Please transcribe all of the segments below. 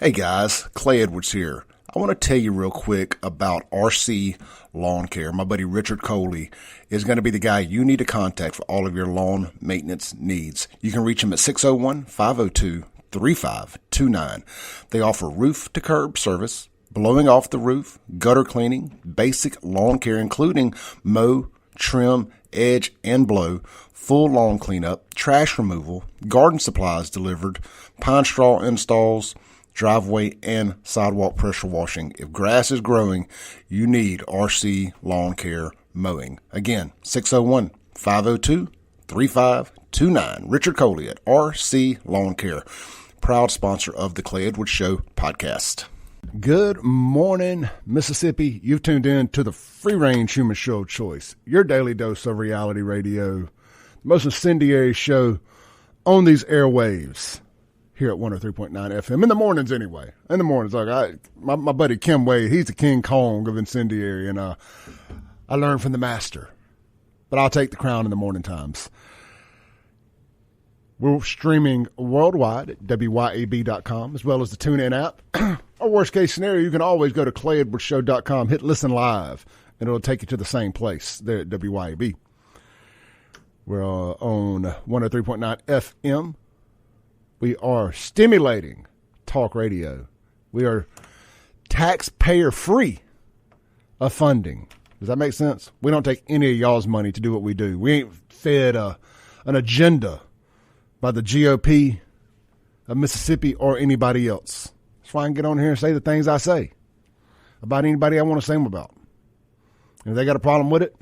Hey guys, Clay Edwards here. I want to tell you real quick about RC Lawn Care. My buddy Richard Coley is going to be the guy you need to contact for all of your lawn maintenance needs. You can reach him at 601-502-3529. They offer roof-to-curb service, blowing off the roof, gutter cleaning, basic lawn care including mow, trim, edge, and blow, full lawn cleanup, trash removal, garden supplies delivered, pine straw installs, driveway and sidewalk pressure washing. If grass is growing, you need RC Lawn Care Mowing. Again, 601-502-3529. Richard Coley at RC Lawn Care, proud sponsor of the Clay Edwards Show podcast. Good morning, Mississippi. You've tuned in to the free-range human show of choice, your daily dose of reality radio, the most incendiary show on these airwaves. Here at 103.9 FM. In the mornings, anyway. In the mornings. Like my buddy Kim Wade, he's the King Kong of incendiary, and I learned from the master. But I'll take the crown in the morning times. We're streaming worldwide at WYAB.com, as well as the TuneIn app. Or worst case scenario, you can always go to ClayEdwardsShow.com, hit listen live, and it'll take you to the same place there at WYAB. We're on 103.9 FM. We are stimulating talk radio. We are taxpayer-free of funding. Does that make sense? We don't take any of y'all's money to do what we do. We ain't fed an agenda by the GOP of Mississippi or anybody else. That's why I can get on here and say the things I say about anybody I want to say them about. And if they got a problem with it,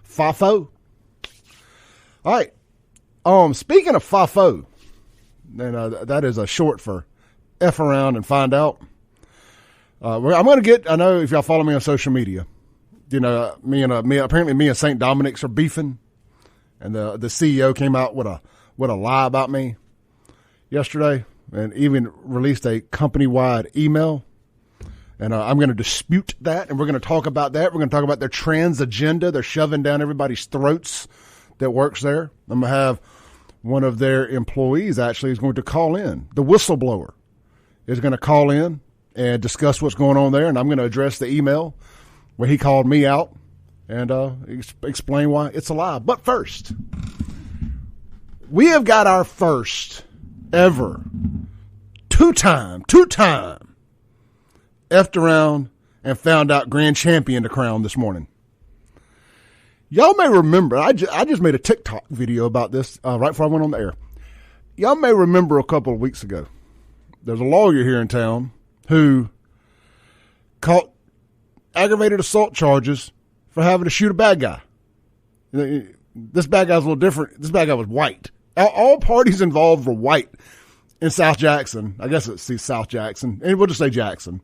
FAFO. All right. Speaking of FAFO, and that is a short for F around and find out. I'm going to get, I know if y'all follow me on social media, you know, apparently me and St. Dominic's are beefing, and the CEO came out with a lie about me yesterday, and even released a company-wide email. And I'm going to dispute that, and we're going to talk about that. We're going to talk about their trans agenda. They're shoving down everybody's throats that works there. I'm going to have one of their employees actually is going to call in. The whistleblower is going to call in and discuss what's going on there, and I'm going to address the email where he called me out and explain why it's a lie. But first, we have got our first ever two-time effed around and found out grand champion to crown this morning. Y'all may remember, I just made a TikTok video about this right before I went on the air. Y'all may remember a couple of weeks ago, there's a lawyer here in town who caught aggravated assault charges for having to shoot a bad guy. This bad guy's a little different. This bad guy was white. All parties involved were white in South Jackson. I guess it's South Jackson, and we'll just say Jackson.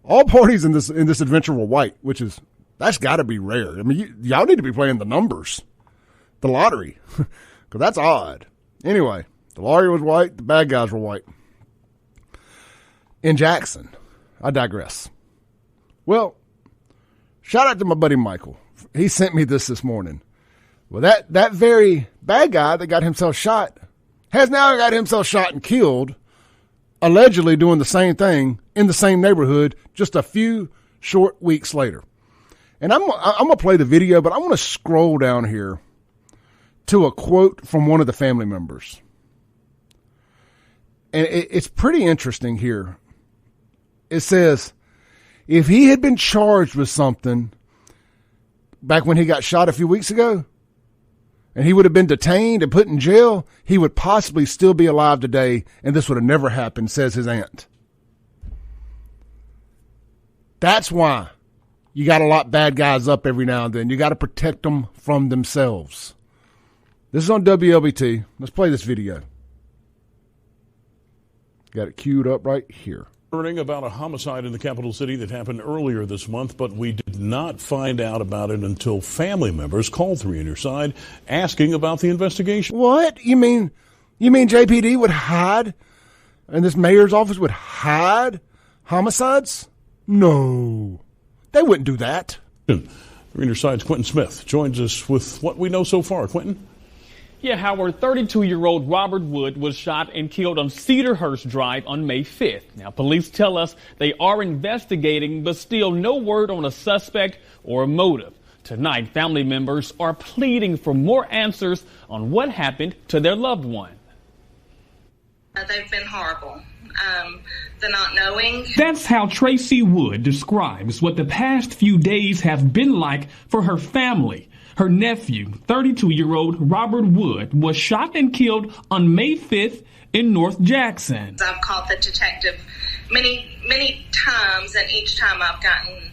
All parties in this adventure were white, which is... that's got to be rare. I mean, y'all need to be playing the numbers, the lottery, because that's odd. Anyway, the lawyer was white. The bad guys were white. In Jackson, I digress. Well, shout out to my buddy Michael. He sent me this morning. Well, that very bad guy that got himself shot has now got himself shot and killed, allegedly doing the same thing in the same neighborhood just a few short weeks later. And I'm going to play the video, but I want to scroll down here to a quote from one of the family members. And it's pretty interesting here. It says, if he had been charged with something back when he got shot a few weeks ago, and he would have been detained and put in jail, he would possibly still be alive today, and this would have never happened, says his aunt. That's why you got to lock bad guys up every now and then. You got to protect them from themselves. This is on WLBT. Let's play this video. Got it queued up right here. Learning about a homicide in the capital city that happened earlier this month, but we did not find out about it until family members called 3 on Your Side asking about the investigation. What? You mean JPD would hide, and this mayor's office would hide homicides? No. They wouldn't do that. 3 on Your Side's Quentin Smith joins us with what we know so far. Quentin? Yeah, Howard, 32-year-old Robert Wood was shot and killed on Cedarhurst Drive on May 5th. Now, police tell us they are investigating, but still no word on a suspect or a motive. Tonight, family members are pleading for more answers on what happened to their loved one. They've been horrible. The not knowing. That's how Tracy Wood describes what the past few days have been like for her family. Her nephew, 32-year-old Robert Wood, was shot and killed on May 5th in North Jackson. I've called the detective many times, and each time I've gotten,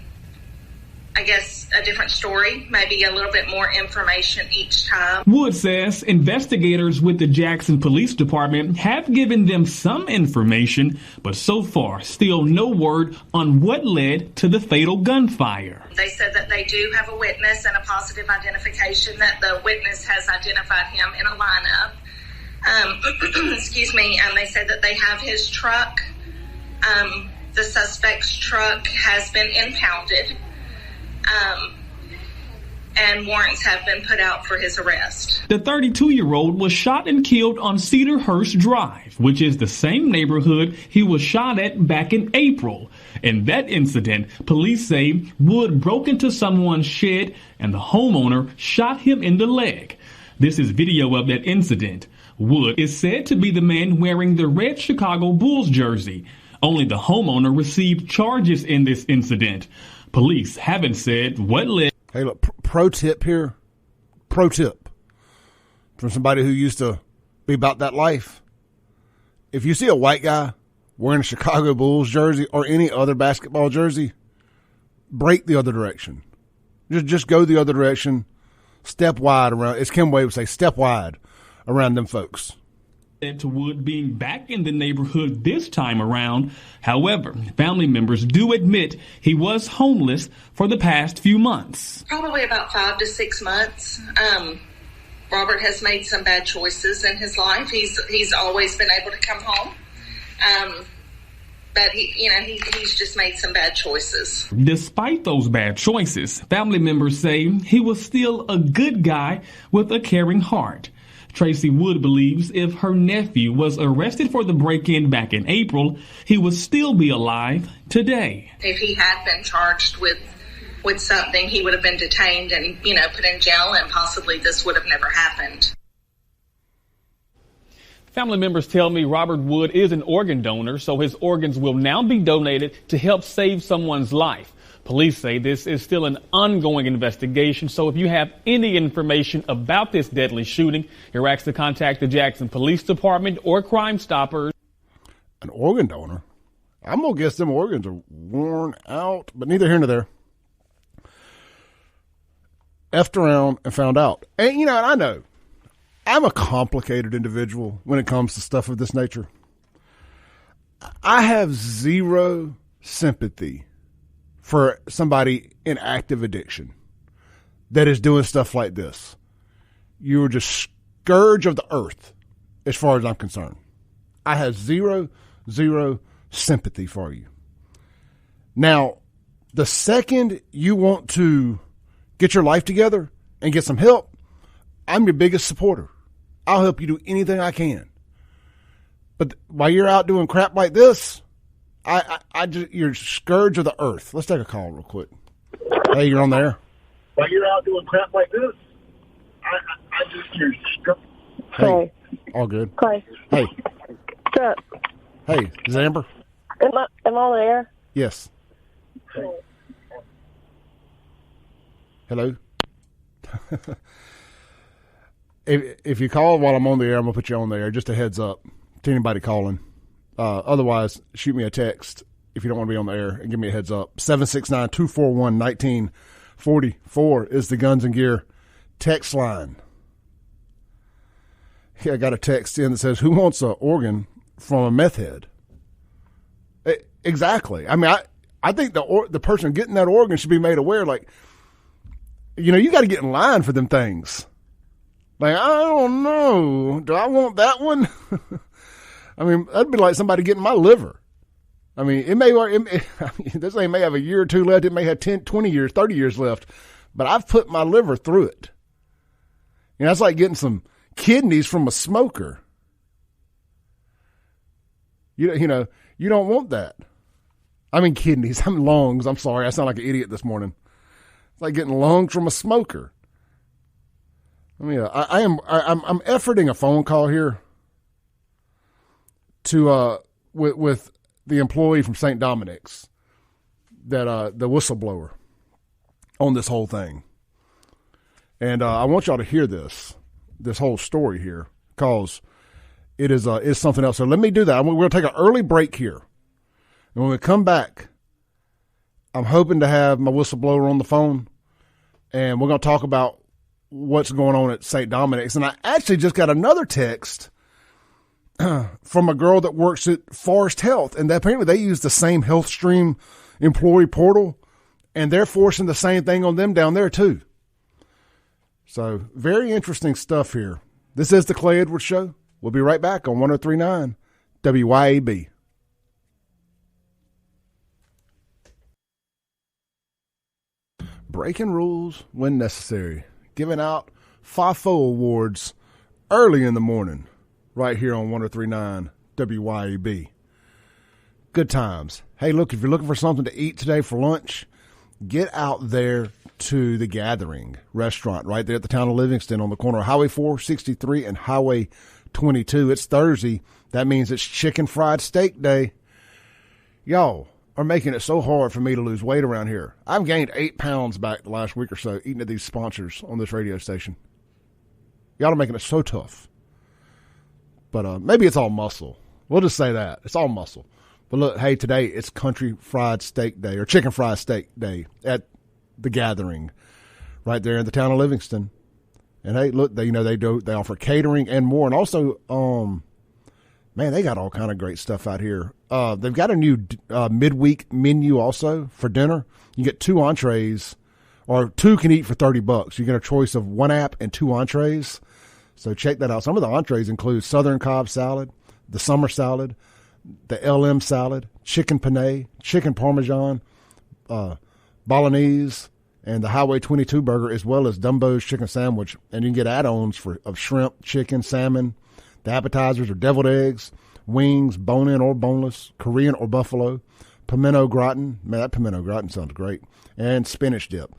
I guess, a different story, maybe a little bit more information each time. Wood says investigators with the Jackson Police Department have given them some information, but so far still no word on what led to the fatal gunfire. They said that they do have a witness and a positive identification, that the witness has identified him in a lineup. Excuse me, and they said that they have his truck. The suspect's truck has been impounded. And warrants have been put out for his arrest. The 32-year-old was shot and killed on Cedarhurst Drive, which is the same neighborhood he was shot at back in April. In that incident, police say Wood broke into someone's shed and the homeowner shot him in the leg. This is video of that incident. Wood is said to be the man wearing the red Chicago Bulls jersey. Only the homeowner received charges in this incident. Police haven't said what led. Hey, look, pro tip here. Pro tip from somebody who used to be about that life. If you see a white guy wearing a Chicago Bulls jersey or any other basketball jersey, break the other direction. Just go the other direction. Step wide around. As Kim Wade would say, step wide around them folks. To Wood being back in the neighborhood this time around. However, family members do admit he was homeless for the past few months. Probably about 5 to 6 months. Robert has made some bad choices in his life. He's always been able to come home. But he's just made some bad choices. Despite those bad choices, family members say he was still a good guy with a caring heart. Tracy Wood believes if her nephew was arrested for the break-in back in April, he would still be alive today. If he had been charged with something, he would have been detained and, put in jail, and possibly this would have never happened. Family members tell me Robert Wood is an organ donor, so his organs will now be donated to help save someone's life. Police say this is still an ongoing investigation, so if you have any information about this deadly shooting, you're asked to contact the Jackson Police Department or Crime Stoppers. An organ donor? I'm going to guess them organs are worn out, but neither here nor there. Effed around and found out. And, I know I'm a complicated individual when it comes to stuff of this nature. I have zero sympathy for somebody in active addiction that is doing stuff like this. You are just scourge of the earth as far as I'm concerned. I have zero sympathy for you. Now, the second you want to get your life together and get some help, I'm your biggest supporter. I'll help you do anything I can. But while you're out doing crap like this, you're scourge of the earth. Let's take a call real quick. Hey, you're on there. While you're out doing crap like this, you're scourge. Hey, all good. Hi. Hey. What's up? Hey, is it Amber? Am I on there? Yes. Hello? If you call while I'm on the air, I'm going to put you on the air. Just a heads up to anybody calling. Otherwise, shoot me a text if you don't want to be on the air and give me a heads up. 769-241-1944 is the Guns and Gear text line. Yeah, I got a text in that says, who wants an organ from a meth head? Exactly. I mean, I think the person getting that organ should be made aware, like, you got to get in line for them things. Like, I don't know. Do I want that one? I mean, that'd be like somebody getting my liver. I mean, this thing may have a year or two left. It may have 10, 20 years, 30 years left. But I've put my liver through it. That's like getting some kidneys from a smoker. You know, you don't want that. I mean kidneys. I mean lungs. I'm sorry. I sound like an idiot this morning. It's like getting lungs from a smoker. I mean, I'm efforting a phone call here to with the employee from St. Dominic's, that the whistleblower on this whole thing. And I want y'all to hear this whole story here, because it is something else. So let me do that. We're going to take an early break here. And when we come back, I'm hoping to have my whistleblower on the phone, and we're going to talk about what's going on at St. Dominic's. And I actually just got another text from a girl that works at Forest Health, and apparently they use the same HealthStream employee portal, and they're forcing the same thing on them down there too. So very interesting stuff here. This is the Clay Edwards Show. We'll be right back on 103.9 WYAB. Breaking rules when necessary. Giving out FAFO awards early in the morning right here on 103.9 WYAB. Good times. Hey, look, if you're looking for something to eat today for lunch, get out there to the Gathering restaurant right there at the town of Livingston on the corner of Highway 463 and Highway 22. It's Thursday. That means it's chicken fried steak day. Y'all are making it so hard for me to lose weight around here. I've gained 8 pounds back the last week or so eating at these sponsors on this radio station. Y'all are making it so tough. But maybe it's all muscle. We'll just say that. It's all muscle. But look, hey, today it's country fried steak day, or chicken fried steak day at the Gathering right there in the town of Livingston. And hey, look, they offer catering and more. And also, man, they got all kind of great stuff out here. They've got a new midweek menu also for dinner. You get 2 entrees, or 2 can eat for $30. You get a choice of 1 app and 2 entrees. So check that out. Some of the entrees include Southern Cobb salad, the summer salad, the LM salad, chicken penne, chicken parmesan, bolognese, and the Highway 22 burger, as well as Dumbo's chicken sandwich. And you can get add-ons of shrimp, chicken, salmon. The appetizers are deviled eggs, wings, bone-in or boneless, Korean or buffalo, pimento gratin. Man, that pimento gratin sounds great. And spinach dip.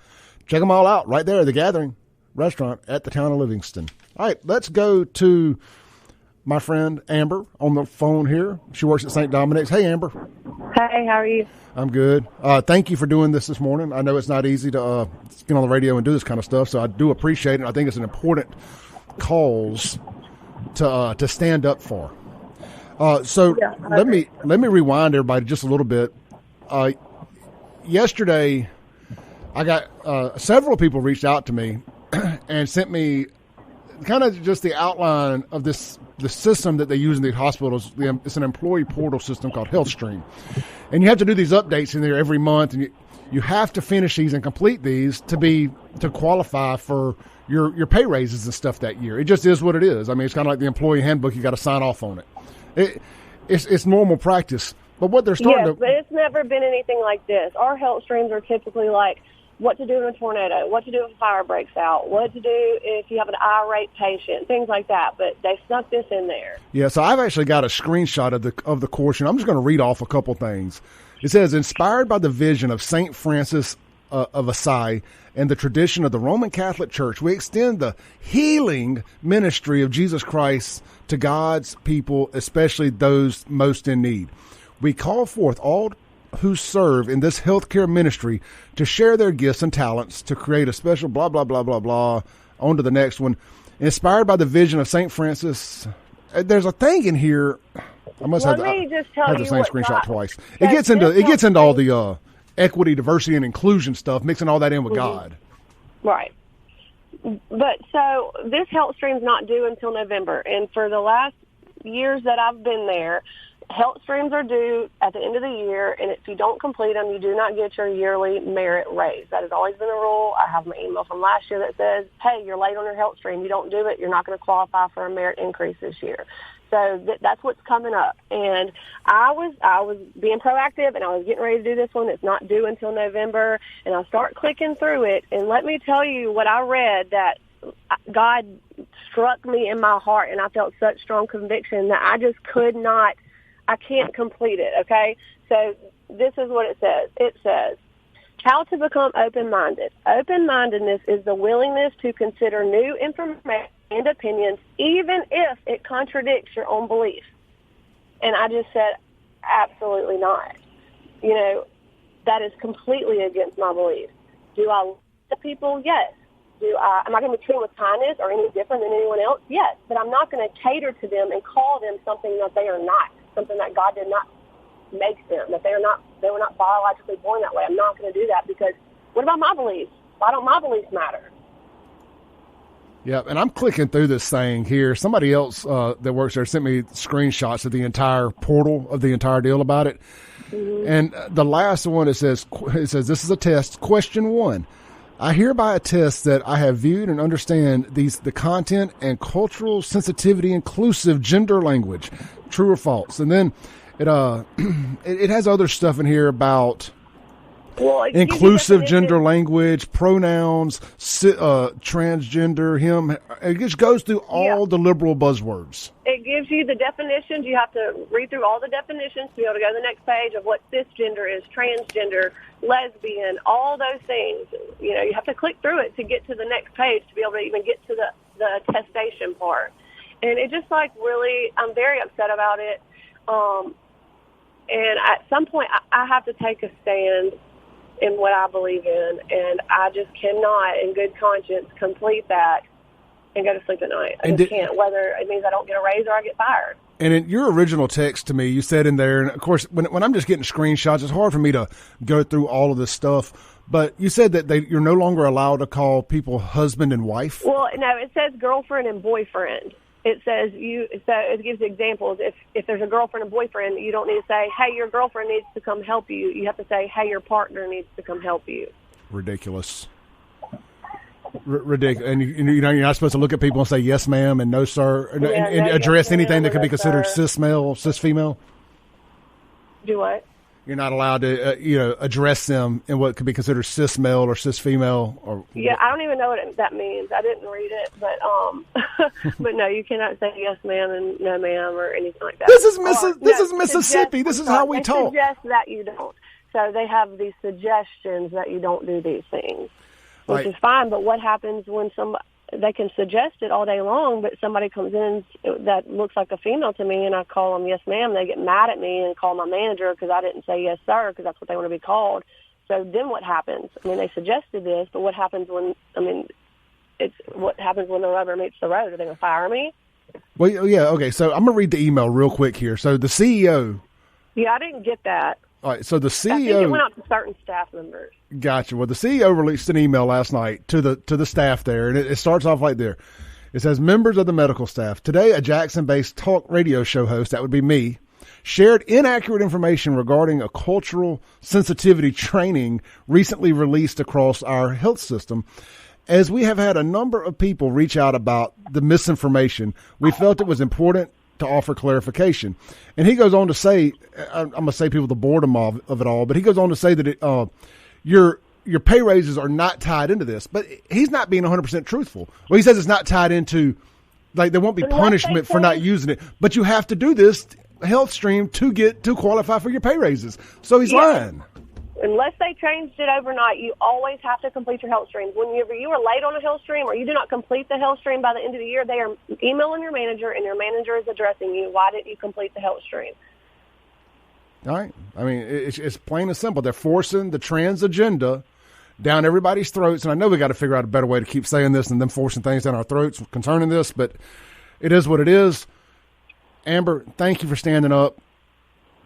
Check them all out right there at the Gathering restaurant at the town of Livingston. All right, let's go to my friend Amber on the phone here. She works at St. Dominic's. Hey, Amber. Hey, how are you? I'm good. Thank you for doing this morning. I know it's not easy to get on the radio and do this kind of stuff, so I do appreciate it. I think it's an important cause to stand up for. Let me rewind everybody just a little bit. Yesterday, I got several people reached out to me and sent me kind of just the outline of the system that they use in the hospitals. It's an employee portal system called HealthStream, and you have to do these updates in there every month, and you have to finish these and complete these to qualify for your pay raises and stuff that year. It just is what it is. I mean, it's kind of like the employee handbook. You got to sign off on it. It's normal practice. But what they're starting but it's never been anything like this. Our health streams are typically like what to do in a tornado, what to do if a fire breaks out, what to do if you have an irate patient, things like that. But they snuck this in there. Yeah, so I've actually got a screenshot of the course, and I'm just going to read off a couple things. It says, inspired by the vision of St. Francis of Assisi and the tradition of the Roman Catholic Church, we extend the healing ministry of Jesus Christ to God's people, especially those most in need. We call forth all who serve in this healthcare ministry to share their gifts and talents to create a special blah, blah, blah, blah, blah. On to the next one. Inspired by the vision of St. Francis. There's a thing in here. I must have the same screenshot twice. It gets into all the equity, diversity, and inclusion stuff, mixing all that in with God. Right. But so this health stream's not due until November. And for the last years that I've been there, health streams are due at the end of the year, and if you don't complete them, you do not get your yearly merit raise. That has always been a rule. I have my email from last year that says, hey, you're late on your health stream. You don't do it, you're not going to qualify for a merit increase this year. So that's what's coming up. And I was being proactive, and I was getting ready to do this one. It's not due until November. And I start clicking through it, and let me tell you what I read that God struck me in my heart, and I felt such strong conviction that I just could not, I can't complete it, okay? So this is what it says. It says, how to become open-minded. Open-mindedness is the willingness to consider new information and opinions, even if it contradicts your own beliefs. And I just said, absolutely not. You know, that is completely against my beliefs. Do I love people? Yes. Am I going to be treated with kindness or any different than anyone else? Yes. But I'm not going to cater to them and call them something that they are not, something that God did not make them, that they were not biologically born that way. I'm not going to do that, because what about my beliefs? Why don't my beliefs matter? Yeah, and I'm clicking through this thing here. Somebody else that works there sent me screenshots of the entire portal of the entire deal about it. Mm-hmm. And the last one, it says, this is a test. Question 1. I hereby attest that I have viewed and understand the content and cultural sensitivity inclusive gender language. True or false? And then it has other stuff in here about inclusive gender language, pronouns, transgender, him. It just goes through all the liberal buzzwords. It gives you the definitions. You have to read through all the definitions to be able to go to the next page of what cisgender is, transgender, lesbian, all those things. You know, you have to click through it to get to the next page to be able to even get to the attestation part. And it just really, I'm very upset about it. And at some point, I have to take a stand in what I believe in, and I just cannot, in good conscience, complete that and go to sleep at night. I just can't, whether it means I don't get a raise or I get fired. And in your original text to me, you said in there, and of course, when I'm just getting screenshots, it's hard for me to go through all of this stuff, but you said that you're no longer allowed to call people husband and wife? Well, no, it says girlfriend and boyfriend. It says it gives examples. If there's a girlfriend and boyfriend, you don't need to say, hey, your girlfriend needs to come help you. You have to say, hey, your partner needs to come help you. Ridiculous. Ridiculous. And you know, you're not supposed to look at people and say yes, ma'am, and no, sir, and address anything that could be considered cis male, cis female. Do what? You're not allowed to, address them in what could be considered cis male or cis female. I don't even know what that means. I didn't read it, but but no, you cannot say yes, ma'am, and no, ma'am, or anything like that. This is Mississippi. This is how we talk. Suggest that you don't. So they have these suggestions that you don't do these things, which is fine. But what happens when they can suggest it all day long, but somebody comes in that looks like a female to me, and I call them yes, ma'am. They get mad at me and call my manager because I didn't say yes, sir, because that's what they want to be called. So then what happens? I mean, they suggested this, but what happens what happens when the rubber meets the road? Are they going to fire me? Well, yeah, okay. So I'm going to read the email real quick here. So the CEO. Yeah, I didn't get that. All right, so the CEO. I think it went out to certain staff members. Gotcha. Well, the CEO released an email last night to the staff there, and it starts off like there. It says, members of the medical staff, today a Jackson-based talk radio show host, that would be me, shared inaccurate information regarding a cultural sensitivity training recently released across our health system. As we have had a number of people reach out about the misinformation, we felt it was important to offer clarification. And he goes on to say, I'm going to say people the boredom of it all, but he goes on to say that your pay raises are not tied into this, but he's not being 100% truthful. Well, he says it's not tied into, like, there won't be punishment for not using it, but you have to do this health stream to qualify for your pay raises. So he's lying. Unless they changed it overnight, you always have to complete your health streams. Whenever you are late on a health stream or you do not complete the health stream by the end of the year, they are emailing your manager, and your manager is addressing you. Why didn't you complete the health stream? All right. I mean, it's plain and simple. They're forcing the trans agenda down everybody's throats, and I know we got to figure out a better way to keep saying this and then forcing things down our throats concerning this, but it is what it is. Amber, thank you for standing up.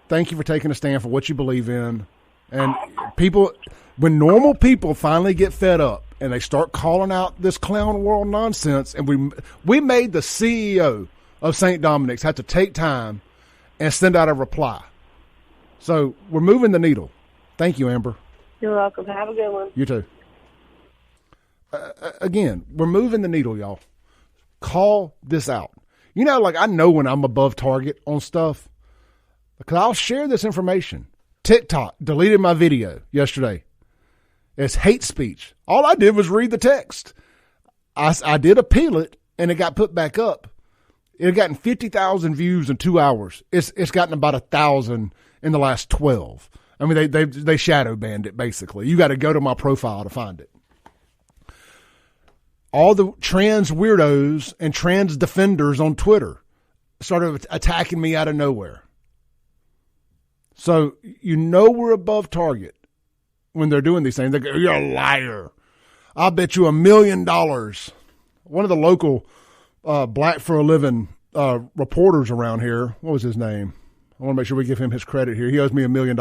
Thank you for taking a stand for what you believe in. And people, when normal people finally get fed up and they start calling out this clown world nonsense, and we made the CEO of St. Dominic's have to take time and send out a reply. So we're moving the needle. Thank you, Amber. You're welcome. Have a good one. You too. Again, we're moving the needle, y'all. Call this out. You know, like, I know when I'm above target on stuff because I'll share this information. TikTok deleted my video yesterday. It's hate speech. All I did was read the text. I did appeal it, and it got put back up. It had gotten 50,000 views in 2 hours. It's gotten about 1,000 in the last 12. I mean, they shadow banned it, basically. You got to go to my profile to find it. All the trans weirdos and trans defenders on Twitter started attacking me out of nowhere. So we're above target when they're doing these things. They go, "You're a liar. I'll bet you $1 million." One of the local Black for a Living reporters around here, what was his name? I want to make sure we give him his credit here. He owes me $1 million.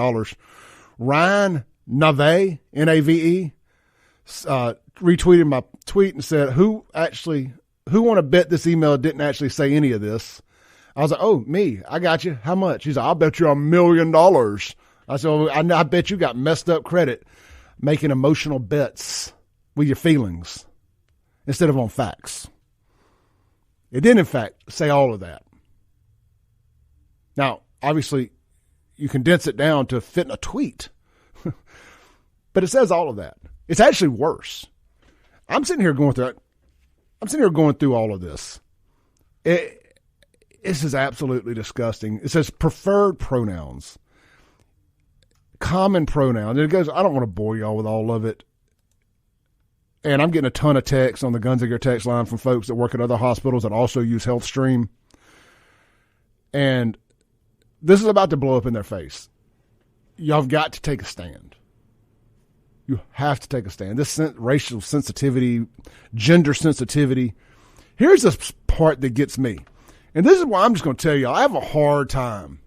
Ryan Nave, Nave, retweeted my tweet and said, who want to bet this email didn't actually say any of this? I was like, oh, me, I got you. How much? He's like, I'll bet you $1 million. I said, well, I bet you got messed up credit making emotional bets with your feelings instead of on facts. It did, in fact, say all of that. Now, obviously, you condense it down to fit in a tweet. But it says all of that. It's actually worse. I'm sitting here going through all of this. This is absolutely disgusting. It says preferred pronouns, common pronouns. And it goes, I don't want to bore y'all with all of it. And I'm getting a ton of texts on the Guns and Gear text line from folks that work at other hospitals that also use HealthStream. And this is about to blow up in their face. Y'all have got to take a stand. You have to take a stand. This racial sensitivity, gender sensitivity. Here's the part that gets me. And this is why I'm just going to tell you, I have a hard time.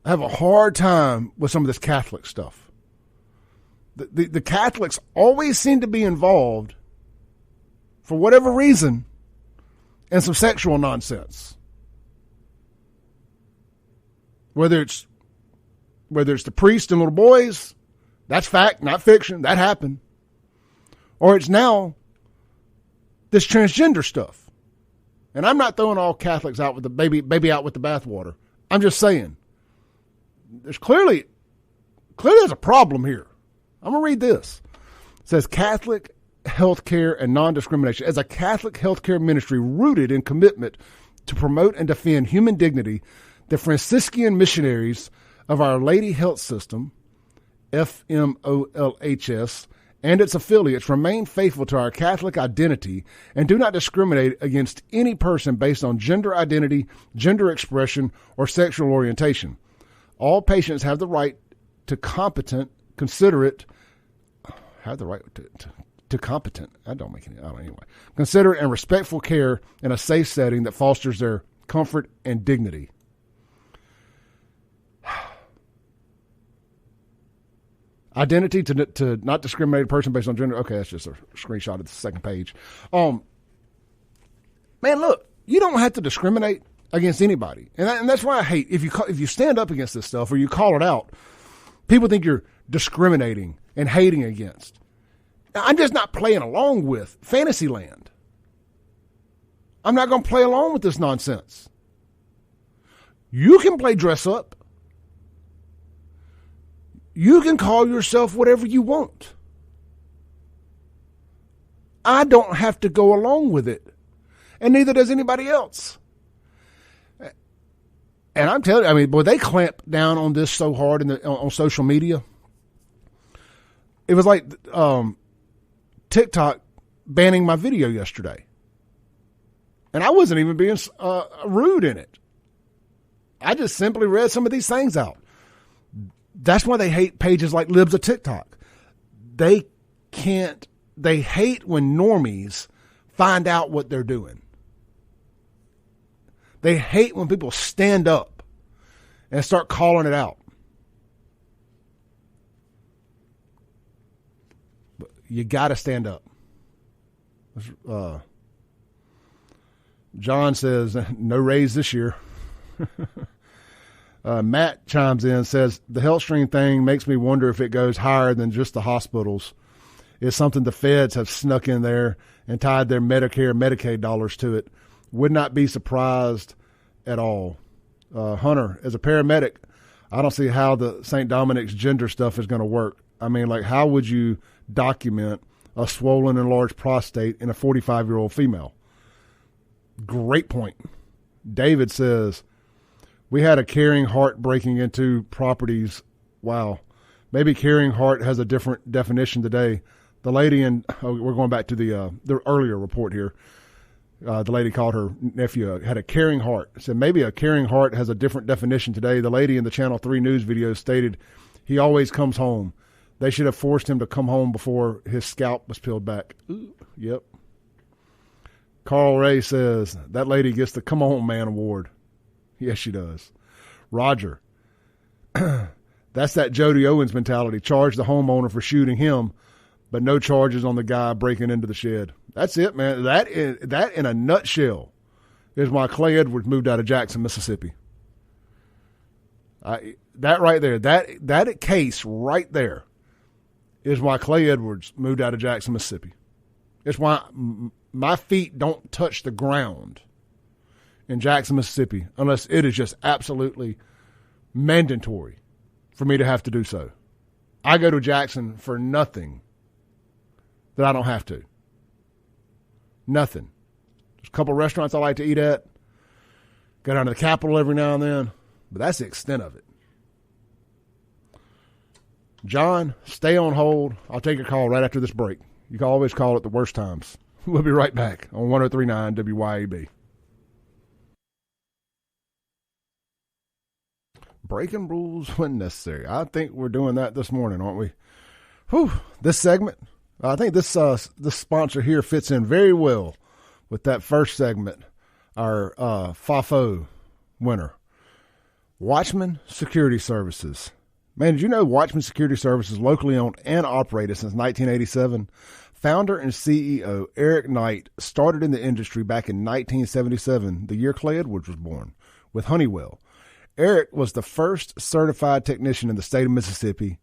With some of this Catholic stuff. The Catholics always seem to be involved, for whatever reason, in some sexual nonsense. Whether it's the priest and little boys, that's fact, not fiction. That happened. Or it's now this transgender stuff. And I'm not throwing all Catholics out with the baby out with the bathwater. I'm just saying there's clearly there's a problem here. I'm going to read this. It says Catholic healthcare and non-discrimination. As a Catholic healthcare ministry rooted in commitment to promote and defend human dignity, the Franciscan missionaries of Our Lady Health System, FMOLHS, and its affiliates remain faithful to our Catholic identity and do not discriminate against any person based on gender identity, gender expression, or sexual orientation. All patients have the right to competent, considerate, have the right to competent. That don't make any, anyway. Considerate and respectful care in a safe setting that fosters their comfort and dignity. Identity to not discriminate a person based on gender. Okay, that's just a screenshot of the second page. Man, look, you don't have to discriminate against anybody, and that's why I hate if you stand up against this stuff or you call it out. People think you're discriminating and hating against. Now, I'm just not playing along with Fantasyland. I'm not going to play along with this nonsense. You can play dress up. You can call yourself whatever you want. I don't have to go along with it. And neither does anybody else. And I'm telling you, I mean, boy, they clamp down on this so hard on social media. It was like TikTok banning my video yesterday. And I wasn't even being rude in it. I just simply read some of these things out. That's why they hate pages like Libs of TikTok. They hate when normies find out what they're doing. They hate when people stand up and start calling it out. But you got to stand up. John says, no raise this year. Matt chimes in and says, the HealthStream thing makes me wonder if it goes higher than just the hospitals. It's something the feds have snuck in there and tied their Medicare and Medicaid dollars to it. Would not be surprised at all. Hunter, as a paramedic, I don't see how the St. Dominic's gender stuff is going to work. I mean, like, how would you document a swollen and large prostate in a 45-year-old female? Great point. David says, we had a caring heart breaking into properties. Wow. Maybe caring heart has a different definition today. The lady we're going back to the earlier report here. The lady called her nephew had a caring heart. Said maybe a caring heart has a different definition today. The lady in the Channel 3 news video stated he always comes home. They should have forced him to come home before his scalp was peeled back. Ooh, yep. Carl Ray says that lady gets the Come On Man award. Yes, she does. Roger. That's that Jody Owens mentality. Charge the homeowner for shooting him, but no charges on the guy breaking into the shed. That's it, man. That in a nutshell is why Clay Edwards moved out of Jackson, Mississippi. That right there, that case right there is why Clay Edwards moved out of Jackson, Mississippi. It's why my feet don't touch the ground in Jackson, Mississippi, unless it is just absolutely mandatory for me to have to do so. I go to Jackson for nothing that I don't have to. Nothing. There's a couple of restaurants I like to eat at. Go down to the Capitol every now and then, but that's the extent of it. John, stay on hold. I'll take a call right after this break. You can always call at the worst times. We'll be right back on 103.9 WYAB. Breaking rules when necessary. I think we're doing that this morning, aren't we? Whew. This segment, I think this sponsor here fits in very well with that first segment, our FAFO winner. Watchman Security Services. Man, did you know Watchman Security Services, locally owned and operated since 1987? Founder and CEO Eric Knight started in the industry back in 1977, the year Clay Edwards was born, with Honeywell. Eric was the first certified technician in the state of Mississippi,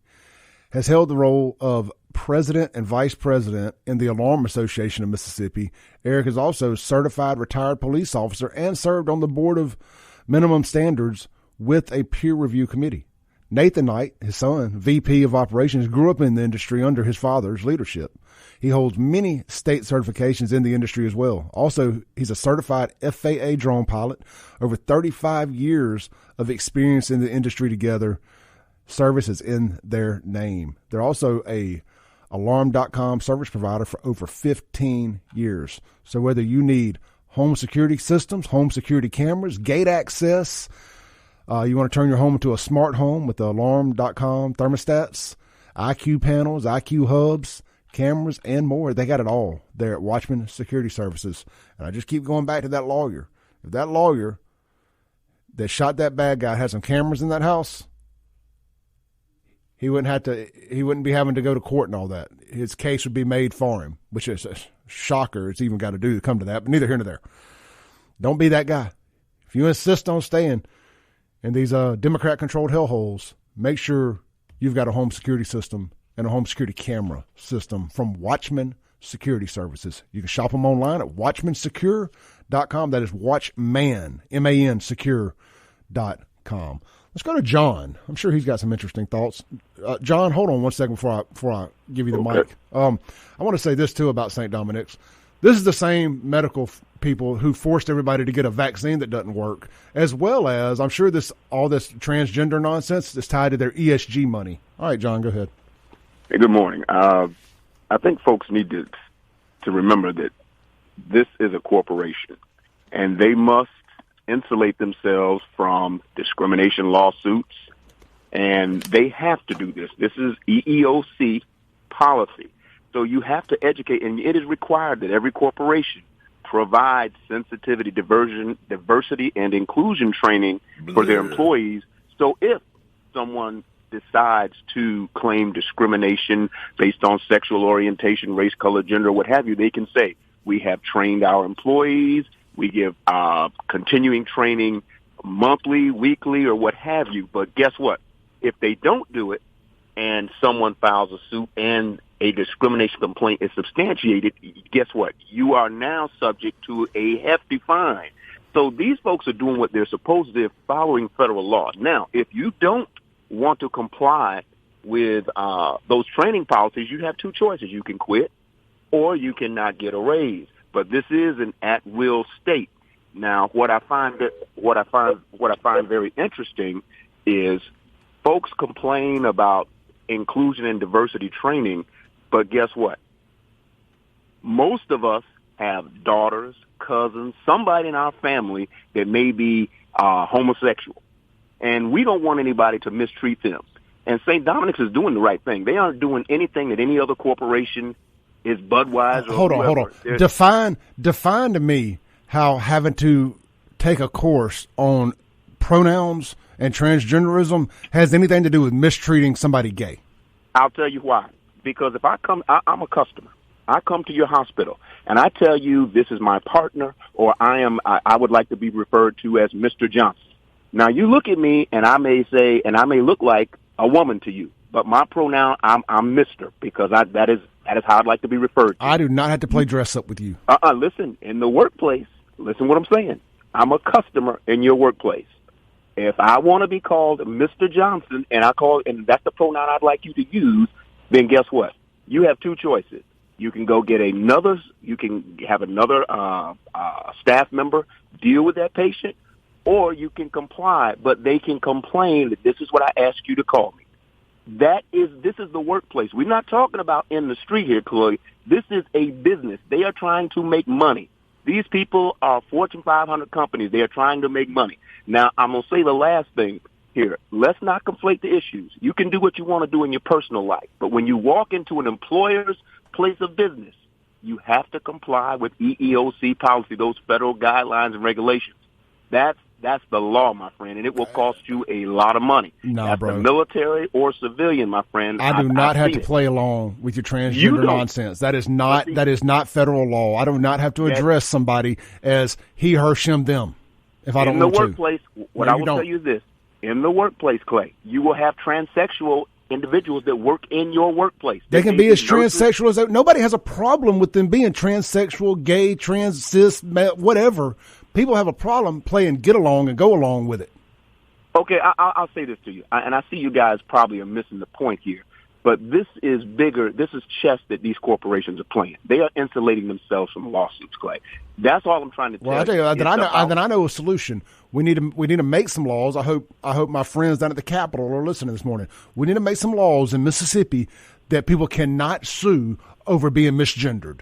has held the role of president and vice president in the Alarm Association of Mississippi. Eric is also a certified retired police officer and served on the board of minimum standards with a peer review committee. Nathan Knight, his son, VP of Operations, grew up in the industry under his father's leadership. He holds many state certifications in the industry as well. Also, he's a certified FAA drone pilot, over 35 years of experience in the industry together. Service is in their name. They're also a Alarm.com service provider for over 15 years. So whether you need home security systems, home security cameras, gate access, you want to turn your home into a smart home with the Alarm.com thermostats, IQ panels, IQ hubs, cameras, and more. They got it all there at Watchman Security Services. And I just keep going back to that lawyer. If that lawyer that shot that bad guy had some cameras in that house, he wouldn't be having to go to court and all that. His case would be made for him, which is a shocker. It's even got to come to that, but neither here nor there. Don't be that guy. If you insist on staying in these Democrat-controlled hellholes, make sure you've got a home security system and a home security camera system from Watchman Security Services. You can shop them online at watchmansecure.com. That is Watchman, M-A-N, secure.com. Let's go to John. I'm sure he's got some interesting thoughts. John, hold on one second before I give you the mic. I want to say this, too, about St. Dominic's. This is the same medical people who forced everybody to get a vaccine that doesn't work, as well as, I'm sure all this transgender nonsense is tied to their ESG money. All right, John, go ahead. Hey, good morning. I think folks need to remember that this is a corporation, and they must insulate themselves from discrimination lawsuits, and they have to do this. This is EEOC policy. So you have to educate, and it is required that every corporation provide sensitivity, diversity, and inclusion training for their employees. So if someone decides to claim discrimination based on sexual orientation, race, color, gender, what have you, they can say, we have trained our employees, we give continuing training monthly, weekly, or what have you. But guess what? If they don't do it and someone files a suit and a discrimination complaint is substantiated, guess what? You are now subject to a hefty fine. So these folks are doing what they're supposed to do, following federal law. Now, if you don't want to comply with those training policies, you have two choices. You can quit or you cannot get a raise. But this is an at-will state. Now, what I find very interesting is folks complain about inclusion and diversity training, but guess what? Most of us have daughters, cousins, somebody in our family that may be homosexual, and we don't want anybody to mistreat them. And St. Dominic's is doing the right thing. They aren't doing anything that any other corporation is, Budweiser. Hold on. Define to me how having to take a course on pronouns and transgenderism has anything to do with mistreating somebody gay. I'll tell you why. Because if I'm a customer. I come to your hospital and I tell you this is my partner, or I would like to be referred to as Mr. Johnson. Now you look at me and I may look like a woman to you, but my pronoun I'm Mr. because that is how I'd like to be referred to. I do not have to play dress up with you. Listen, in the workplace, listen what I'm saying. I'm a customer in your workplace. If I want to be called Mr. Johnson and that's the pronoun I'd like you to use, then guess what? You have two choices. You can go get you can have another staff member deal with that patient, or you can comply, but they can complain that this is what I asked you to call me. This is the workplace. We're not talking about in the street here, Chloe. This is a business. They are trying to make money. These people are Fortune 500 companies. They are trying to make money. Now, I'm going to say the last thing here. Let's not conflate the issues. You can do what you want to do in your personal life, but when you walk into an employer's place of business, you have to comply with EEOC policy, those federal guidelines and regulations. That's the law, my friend, and it will cost you a lot of money. No, bro. The military or civilian, my friend. I do not have to play along with your transgender nonsense. That is not federal law. I do not have to address somebody as he, her, shim, them if I don't want to. In the workplace, what I will tell you is this. In the workplace, Clay, you will have transsexual individuals that work in your workplace. They can be as transsexual as nobody has a problem with them being transsexual, gay, trans, cis, whatever. People have a problem playing get along and go along with it. Okay, I'll say this to you, and I see you guys probably are missing the point here, but this is bigger. This is chess that these corporations are playing. They are insulating themselves from lawsuits, Clay. That's all I'm trying to tell you. Well, I tell you that I know a solution. We need to make some laws. I hope my friends down at the Capitol are listening this morning. We need to make some laws in Mississippi that people cannot sue over being misgendered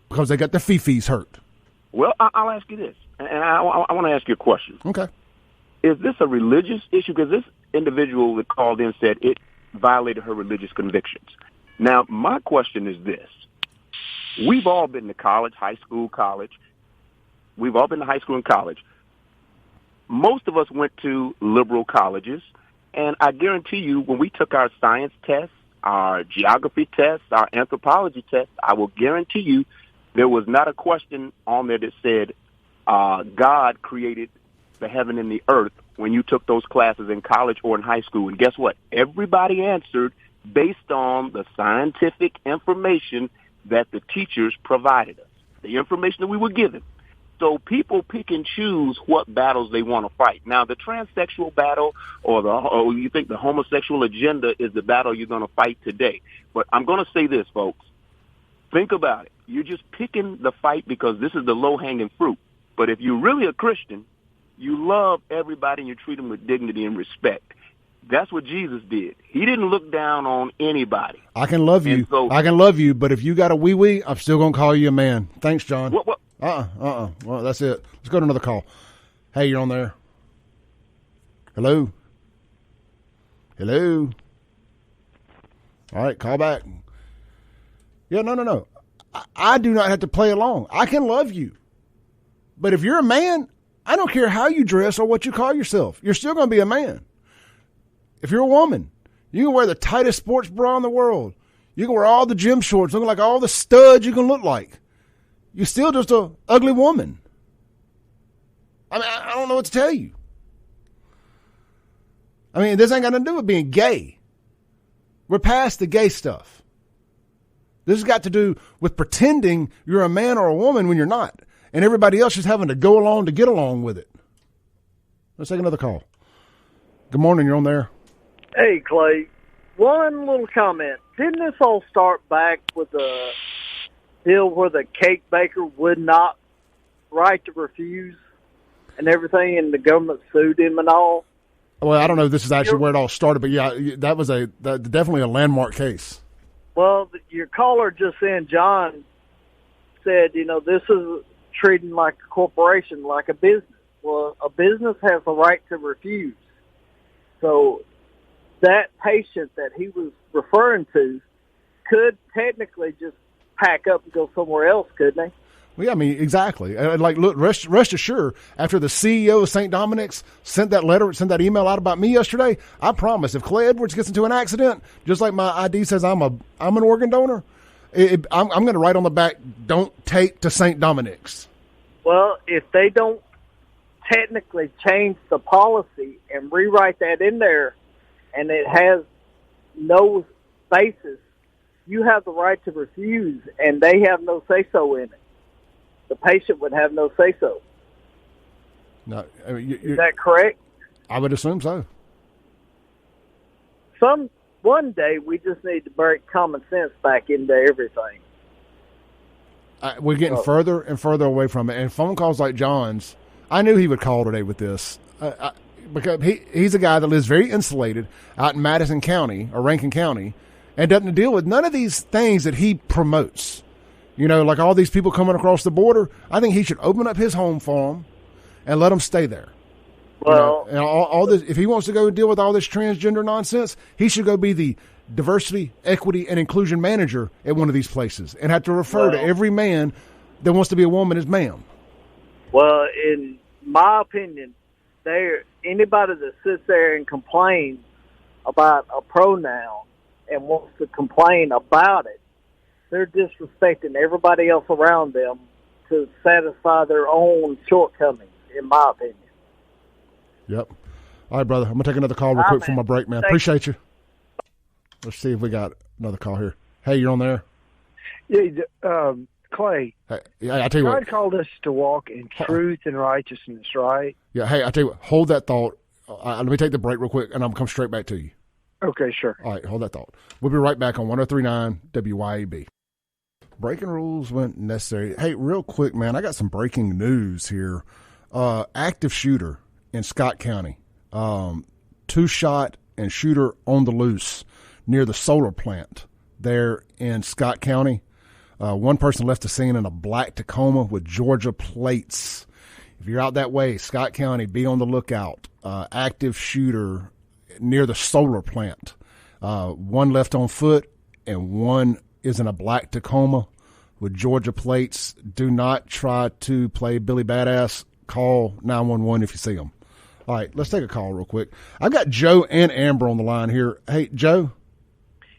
because they got their fifis hurt. Well, I'll ask you this, and I want to ask you a question. Okay. Is this a religious issue? Because this individual that called in said it violated her religious convictions. Now, my question is this. We've all been to college, high school, college. We've all been to high school and college. Most of us went to liberal colleges, and I guarantee you when we took our science tests, our geography tests, our anthropology tests, I will guarantee you there was not a question on there that said God created the heaven and the earth when you took those classes in college or in high school. And guess what? Everybody answered based on the scientific information that the teachers provided us, the information that we were given. So people pick and choose what battles they want to fight. Now, the transsexual battle or you think the homosexual agenda is the battle you're going to fight today. But I'm going to say this, folks. Think about it. You're just picking the fight because this is the low-hanging fruit. But if you're really a Christian, you love everybody and you treat them with dignity and respect. That's what Jesus did. He didn't look down on anybody. I can love you. But if you got a wee-wee, I'm still going to call you a man. Thanks, John. What? Well, that's it. Let's go to another call. Hey, you're on there. Hello? All right, call back. Yeah, no. I do not have to play along. I can love you. But if you're a man, I don't care how you dress or what you call yourself. You're still going to be a man. If you're a woman, you can wear the tightest sports bra in the world. You can wear all the gym shorts, looking like all the studs you can look like. You're still just an ugly woman. I mean, I don't know what to tell you. I mean, this ain't got nothing to do with being gay. We're past the gay stuff. This has got to do with pretending you're a man or a woman when you're not. And everybody else is having to go along to get along with it. Let's take another call. Good morning, you're on there. Hey, Clay. One little comment. Didn't this all start back with the deal where the cake baker would not right to refuse? and everything, and the government sued him and all. Well, I don't know if this is actually where it all started, but yeah, that was definitely a landmark case. Well, your caller just then, John, said, this is treating like a corporation, like a business. Well, a business has a right to refuse. So that patient that he was referring to could technically just pack up and go somewhere else, couldn't he? Well, yeah, I mean, exactly. Like, look, rest assured, after the CEO of St. Dominic's sent that email out about me yesterday, I promise if Clay Edwards gets into an accident, just like my ID says I'm an organ donor, I'm going to write on the back, don't take to St. Dominic's. Well, if they don't technically change the policy and rewrite that in there, and it has no basis, you have the right to refuse, and they have no say-so in it. The patient would have no say-so. No, I mean, is that correct? I would assume so. One day we just need to break common sense back into everything. We're getting further and further away from it. And phone calls like John's, I knew he would call today with this. Because he's a guy that lives very insulated out in Madison County or Rankin County and doesn't deal with none of these things that he promotes. Like all these people coming across the border, I think he should open up his home for them and let them stay there. Well, and all this, if he wants to go deal with all this transgender nonsense, he should go be the diversity, equity, and inclusion manager at one of these places and have to refer to every man that wants to be a woman as ma'am. Well, in my opinion, anybody that sits there and complains about a pronoun and wants to complain about it, they're disrespecting everybody else around them to satisfy their own shortcomings, in my opinion. Yep. All right, brother. I'm going to take another call real quick for my break, man. Appreciate you. Let's see if we got another call here. Hey, you're on there? Yeah, Clay. Hey, I tell you God what. called us to walk in truth and righteousness, right? Yeah, hey, I tell you what. Hold that thought. Let me take the break real quick, and I'm going to come straight back to you. Okay, sure. All right, hold that thought. We'll be right back on 103.9 WYAB. Breaking rules when necessary. Hey, real quick, man, I got some breaking news here. Active shooter in Scott County. 2-shot and shooter on the loose near the solar plant there in Scott County. One person left the scene in a black Tacoma with Georgia plates. If you're out that way, Scott County, be on the lookout. Active shooter near the solar plant. One left on foot and one is in a black Tacoma with Georgia plates. Do not try to play Billy Badass. Call 911 if you see them. All right, let's take a call real quick. I've got Joe and Amber on the line here. Hey, Joe?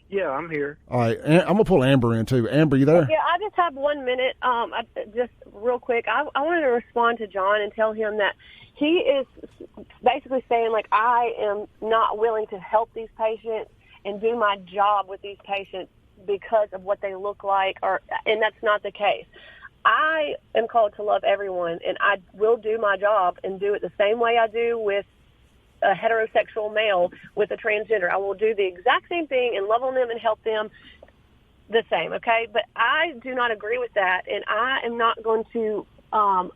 Yeah, I'm here. All right, I'm going to pull Amber in, too. Amber, you there? Yeah, I just have 1 minute. Just real quick, I wanted to respond to John and tell him that he is basically saying, like, I am not willing to help these patients and do my job with these patients because of what they look like, and that's not the case. I am called to love everyone, and I will do my job and do it the same way I do with a heterosexual male with a transgender. I will do the exact same thing and love on them and help them the same, okay? But I do not agree with that, and I am not going to, I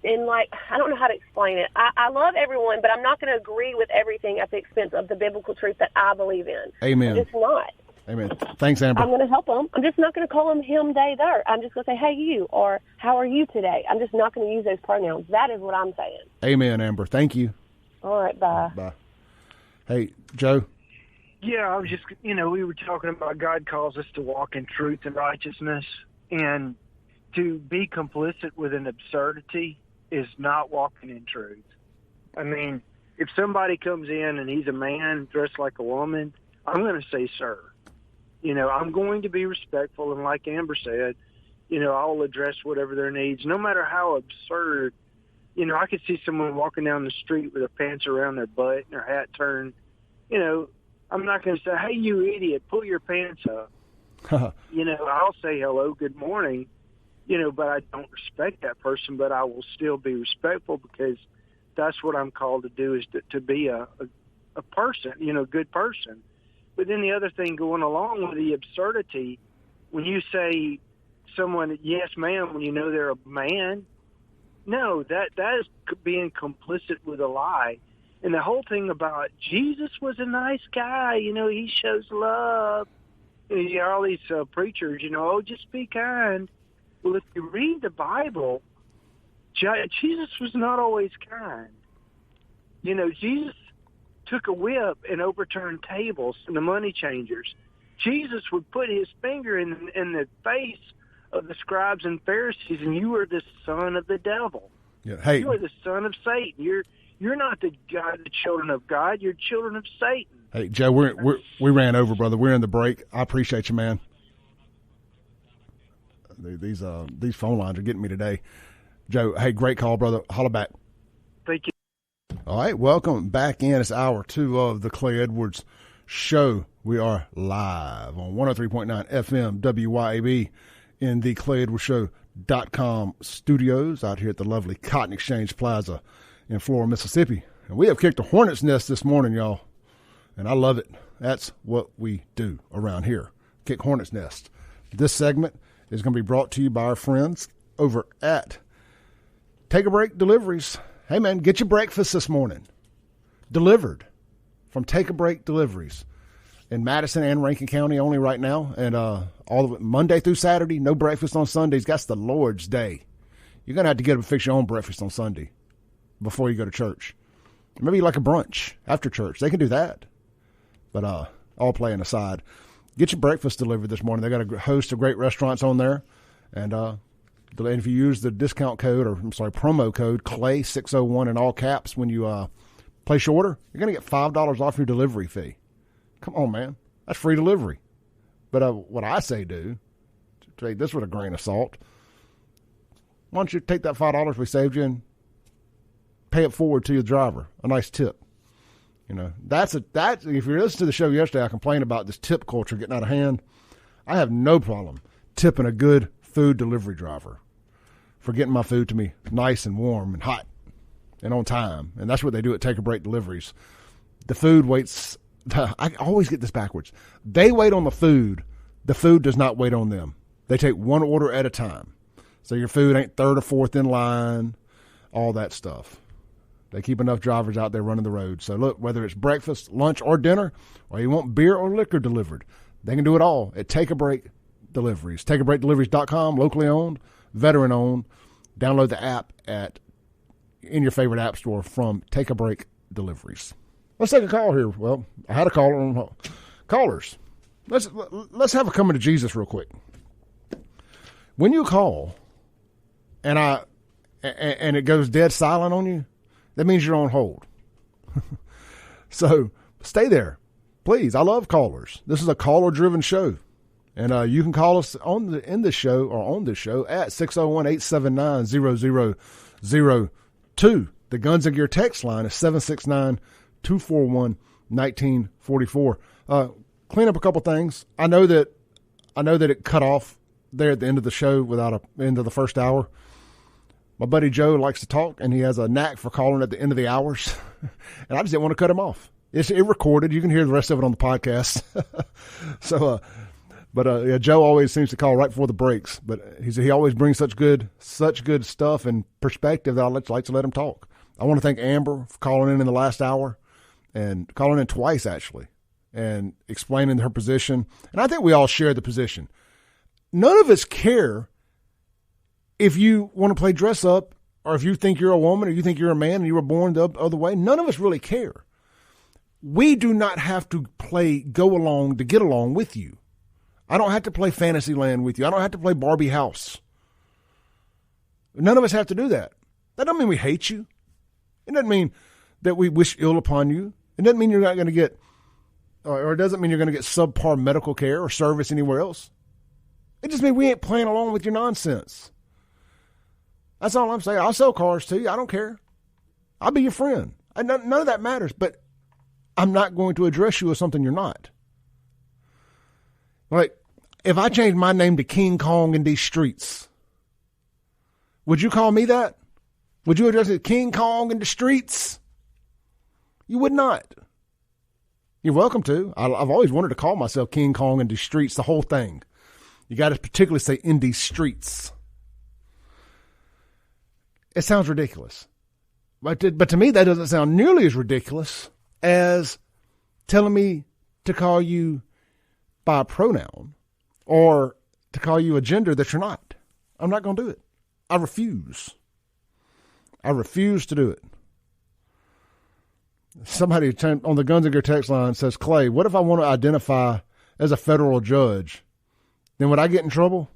don't know how to explain it. I love everyone, but I'm not going to agree with everything at the expense of the biblical truth that I believe in. Amen. I'm just not. Amen. Thanks, Amber. I'm going to help them. I'm just not going to call them him, they, their. I'm just going to say, hey, you, or how are you today? I'm just not going to use those pronouns. That is what I'm saying. Amen, Amber. Thank you. All right, bye. Bye. Hey, Joe? Yeah, I was just, we were talking about God calls us to walk in truth and righteousness, and to be complicit with an absurdity is not walking in truth. I mean, if somebody comes in and he's a man dressed like a woman, I'm going to say, sir. I'm going to be respectful, and like Amber said, I'll address whatever their needs, no matter how absurd. I could see someone walking down the street with their pants around their butt and their hat turned. I'm not going to say, hey, you idiot, pull your pants up. I'll say hello, good morning, but I don't respect that person, but I will still be respectful because that's what I'm called to do, is to be a person, good person. But then the other thing going along with the absurdity, when you say someone, yes, ma'am, when you know they're a man, No, that is being complicit with a lie. And the whole thing about Jesus was a nice guy, he shows love. And you hear all these preachers, oh, just be kind. Well, if you read the Bible, Jesus was not always kind. Jesus took a whip and overturned tables and the money changers. Jesus would put his finger in the face of the scribes and Pharisees, and you are the son of the devil. Yeah. Hey, you are the son of Satan. You're not the children of God. You're children of Satan. Hey, Joe, we ran over, brother. We're in the break. I appreciate you, man. These phone lines are getting me today. Joe, hey, great call, brother. Holla back. Thank you. All right, welcome back in. It's hour 2 of the Clay Edwards Show. We are live on 103.9 FM WYAB in the ClayEdwardsShow.com studios out here at the lovely Cotton Exchange Plaza in Florida, Mississippi. And we have kicked a hornet's nest this morning, y'all, and I love it. That's what we do around here, kick hornet's nest. This segment is going to be brought to you by our friends over at Take a Break Deliveries. Hey, man, get your breakfast this morning delivered from Take a Break Deliveries in Madison and Rankin County only right now. And all of it, Monday through Saturday, no breakfast on Sundays. That's the Lord's day. You're going to have to get up and fix your own breakfast on Sunday before you go to church. Maybe like a brunch after church. They can do that. But all playing aside, get your breakfast delivered this morning. They got a host of great restaurants on there. And if you use the discount code, promo code CLAY601 in all caps when you place your order, you're going to get $5 off your delivery fee. Come on, man. That's free delivery. But what I say do, take this with a grain of salt, why don't you take that $5 we saved you and pay it forward to your driver, a nice tip. That's if you're listening to the show yesterday, I complained about this tip culture getting out of hand. I have no problem tipping a good food delivery driver for getting my food to me nice and warm and hot and on time. And that's what they do at Take a Break Deliveries. The food waits. I always get this backwards. They wait on the food. The food does not wait on them. They take one order at a time. So your food ain't third or fourth in line, all that stuff. They keep enough drivers out there running the road. So look, whether it's breakfast, lunch, or dinner, or you want beer or liquor delivered, they can do it all at Take a Break Deliveries. TakeABreakDeliveries.com, locally owned, veteran owned. Download the app in your favorite app store from Take a Break Deliveries. Let's take a call here. Well, I had a caller on callers. Let's have a coming to Jesus real quick. When you call and it goes dead silent on you, that means you're on hold. So stay there, please. I love callers. This is a caller-driven show. And you can call us on this show at 601-879-0002. The Guns and Gear text line is 769-241-1944. Clean up a couple things. I know that it cut off there at the end of the show without end of the first hour. My buddy Joe likes to talk, and he has a knack for calling at the end of the hours. And I just didn't want to cut him off. It recorded. You can hear the rest of it on the podcast. But Joe always seems to call right before the breaks. But he always brings such good stuff and perspective that I like to let him talk. I want to thank Amber for calling in the last hour and calling in twice, actually, and explaining her position. And I think we all share the position. None of us care if you want to play dress up or if you think you're a woman or you think you're a man and you were born the other way. None of us really care. We do not have to go along to get along with you. I don't have to play Fantasyland with you. I don't have to play Barbie House. None of us have to do that. That doesn't mean we hate you. It doesn't mean that we wish ill upon you. It doesn't mean you're not going to get, or it doesn't mean you're going to get subpar medical care or service anywhere else. It just means we ain't playing along with your nonsense. That's all I'm saying. I'll sell cars to you. I don't care. I'll be your friend. None of that matters, but I'm not going to address you as something you're not. Like, if I changed my name to King Kong in these streets, would you call me that? Would you address it King Kong in the streets? You would not. You're welcome to. I've always wanted to call myself King Kong in the streets, the whole thing. You got to particularly say in these streets. it sounds ridiculous. But to me, that doesn't sound nearly as ridiculous as telling me to call you by a pronoun or to call you a gender that you're not. I'm not going to do it. I refuse. I refuse to do it. Somebody on the Guns and Gear text line says, Clay, what if I want to identify as a federal judge? Then would I get in trouble?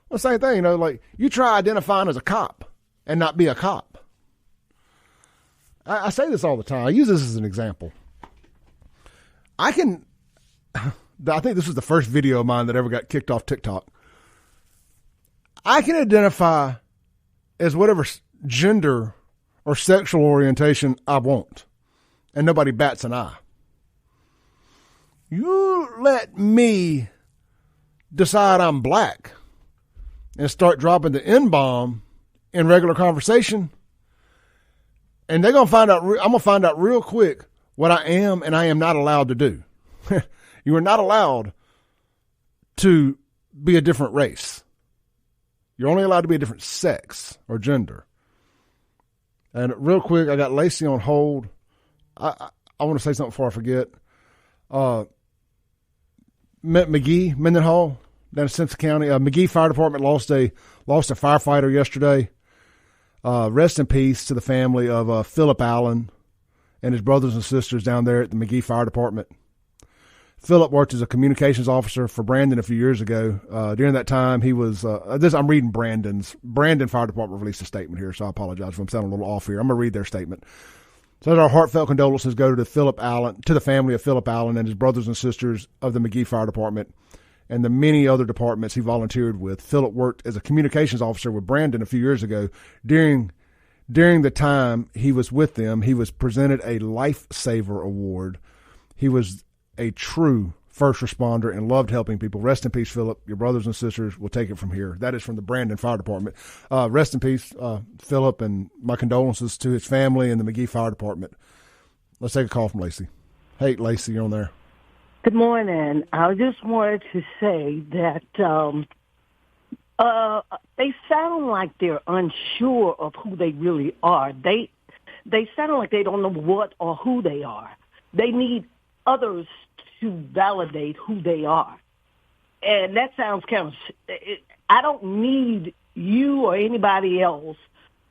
Well, same thing, like you try identifying as a cop and not be a cop. I say this all the time. I use this as an example. I think this was the first video of mine that ever got kicked off TikTok. I can identify as whatever gender or sexual orientation I want, and nobody bats an eye. You let me decide I'm black and start dropping the N-bomb in regular conversation, and they're going to find out, I'm going to find out real quick what I am and I am not allowed to do. You are not allowed to be a different race. You're only allowed to be a different sex or gender. And real quick, I got Lacey on hold. I want to say something before I forget. Mendenhall, down in Simpson County. McGee Fire Department lost a firefighter yesterday. Rest in peace to the family of Philip Allen and his brothers and sisters down there at the McGee Fire Department. Philip worked as a communications officer for Brandon a few years ago. During that time, he was I'm reading Brandon Fire Department released a statement here, so I apologize if I'm sounding a little off here. I'm going to read their statement. So our heartfelt condolences go to the family of Philip Allen and his brothers and sisters of the McGee Fire Department and the many other departments he volunteered with. Philip worked as a communications officer with Brandon a few years ago. During the time he was with them, he was presented a Lifesaver Award. He was a true first responder and loved helping people. Rest in peace, Philip. Your brothers and sisters will take it from here. That is from the Brandon Fire Department. Rest in peace, Philip, and my condolences to his family and the McGee Fire Department. Let's take a call from Lacey. Hey, Lacey, you're on there. Good morning. I just wanted to say that they sound like they're unsure of who they really are. They sound like they don't know what or who they are. They need others to validate who they are. And that sounds kind of, I don't need you or anybody else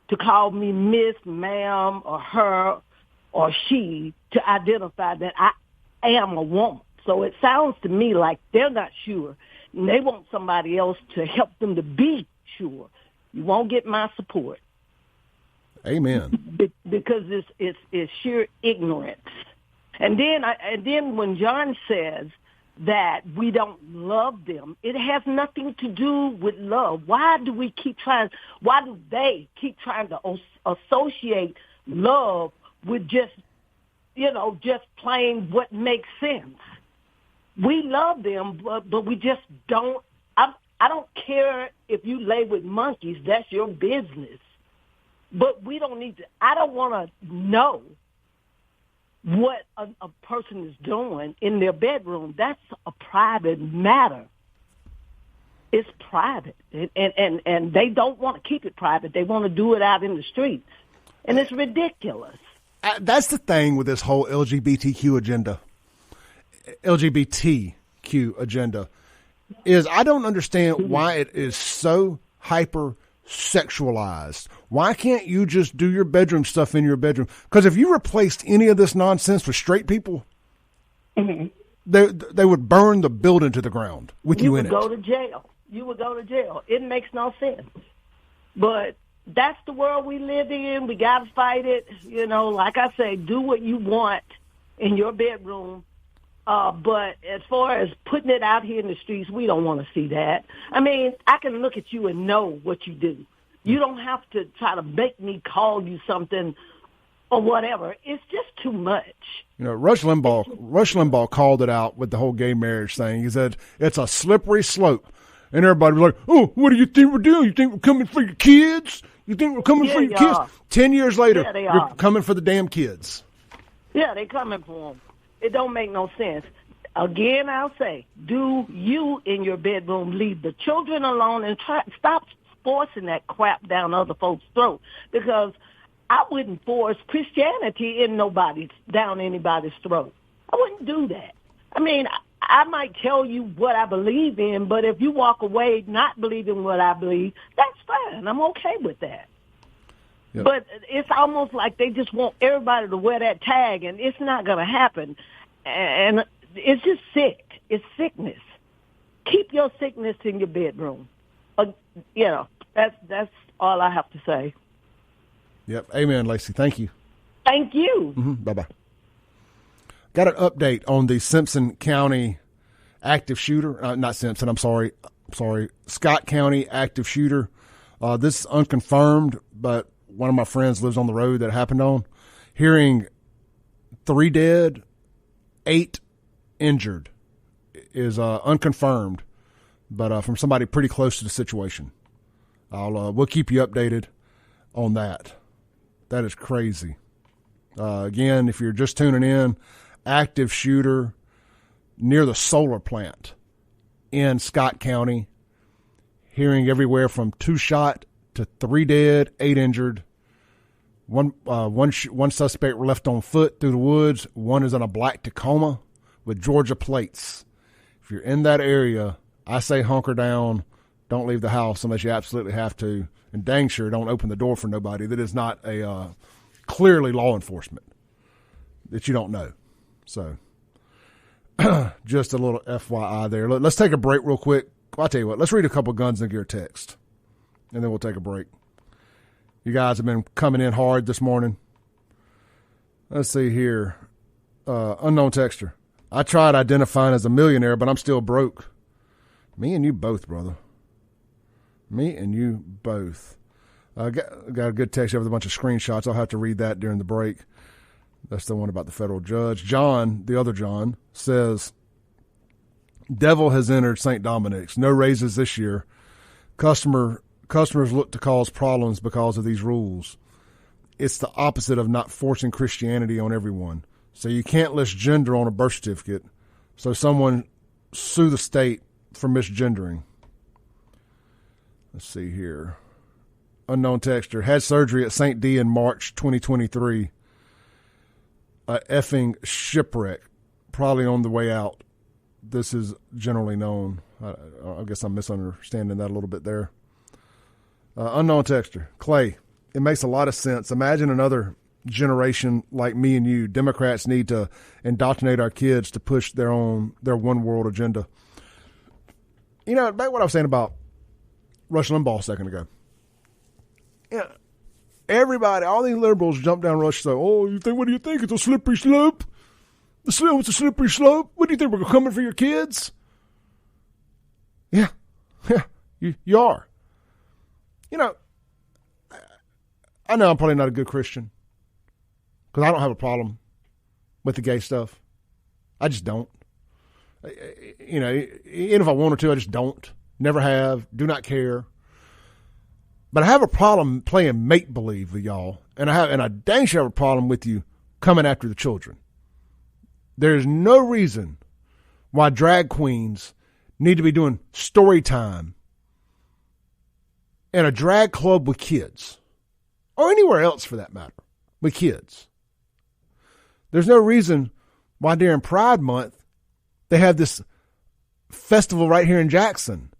to call me Miss, ma'am, or her, or she to identify that I am a woman. So it sounds to me like they're not sure, and they want somebody else to help them to be sure. You won't get my support. Amen. Because it's sheer ignorance. And then when John says that we don't love them, it has nothing to do with love. Why do they keep trying to associate love with just plain what makes sense? We love them, but we just don't. I don't care if you lay with monkeys. That's your business. But we don't need to. I don't want to know what a person is doing in their bedroom. That's a private matter. It's private. And they don't want to keep it private. They want to do it out in the streets. And it's ridiculous. That's the thing with this whole LGBTQ agenda, is I don't understand why it is so hyper-sexualized. Why can't you just do your bedroom stuff in your bedroom? Because if you replaced any of this nonsense with straight people, they would burn the building to the ground with you in it. You would go to jail. It makes no sense. But that's the world we live in. We got to fight it. Like I say, do what you want in your bedroom. But as far as putting it out here in the streets, we don't want to see that. I mean, I can look at you and know what you do. You don't have to try to make me call you something or whatever. It's just too much. Rush Limbaugh called it out with the whole gay marriage thing. He said, it's a slippery slope. And everybody was like, oh, what do you think we're doing? You think we're coming for your kids? You think we're coming for your kids? 10 years later, you're coming for the damn kids. Yeah, they coming for them. It don't make no sense. Again, I'll say, do you in your bedroom leave the children alone and stop forcing that crap down other folks' throat, because I wouldn't force Christianity down anybody's throat. I wouldn't do that. I mean, I might tell you what I believe in, but if you walk away not believing what I believe, that's fine. I'm okay with that. Yep. But it's almost like they just want everybody to wear that tag, and it's not going to happen. And it's just sick. It's sickness. Keep your sickness in your bedroom. That's all I have to say. Yep. Amen, Lacey. Thank you. Thank you. Mm-hmm. Bye-bye. Got an update on the Simpson County active shooter. Not Simpson, I'm sorry. Scott County active shooter. This is unconfirmed, but one of my friends lives on the road that it happened on. Hearing 3 dead, 8 injured is unconfirmed, but from somebody pretty close to the situation. We'll keep you updated on that. That is crazy. Again, if you're just tuning in, active shooter near the solar plant in Scott County. Hearing everywhere from 2 shot to 3 dead, 8 injured. One suspect left on foot through the woods. One is in a black Tacoma with Georgia plates. If you're in that area, I say hunker down. Don't leave the house unless you absolutely have to. And dang sure don't open the door for nobody that is not a clearly law enforcement that you don't know. So just a little FYI there. Let's take a break real quick. I'll tell you what, let's read a couple Guns and Gear text, and then we'll take a break. You guys have been coming in hard this morning. Let's see here. Unknown texter. I tried identifying as a millionaire, but I'm still broke. Me and you both, brother. Me and you both. Got a good text here with a bunch of screenshots. I'll have to read that during the break. That's the one about the federal judge. John, the other John, says, devil has entered St. Dominic's. No raises this year. Customers look to cause problems because of these rules. It's the opposite of not forcing Christianity on everyone. So you can't list gender on a birth certificate. So someone sue the state for misgendering. Let's see here. Unknown texter. Had surgery at St. D in March 2023. A effing shipwreck. Probably on the way out. This is generally known. I guess I'm misunderstanding that a little bit there. Unknown texter. Clay, it makes a lot of sense. Imagine another generation like me and you. Democrats need to indoctrinate our kids to push their one world agenda. You know, back what I was saying about Rush Limbaugh a second ago. Yeah, everybody, all these liberals jump down Rush and say, what do you think? It's a slippery slope? It's a slippery slope? What do you think? We're coming for your kids? Yeah, you are. You know, I know I'm probably not a good Christian because I don't have a problem with the gay stuff. I just don't. You know, even if I wanted to, I just don't. Never have. Do not care. But I have a problem playing make-believe with y'all, and I dang sure have a problem with you coming after the children. There's no reason why drag queens need to be doing story time in a drag club with kids, or anywhere else for that matter, with kids. There's no reason why during Pride Month they have this festival right here in Jackson,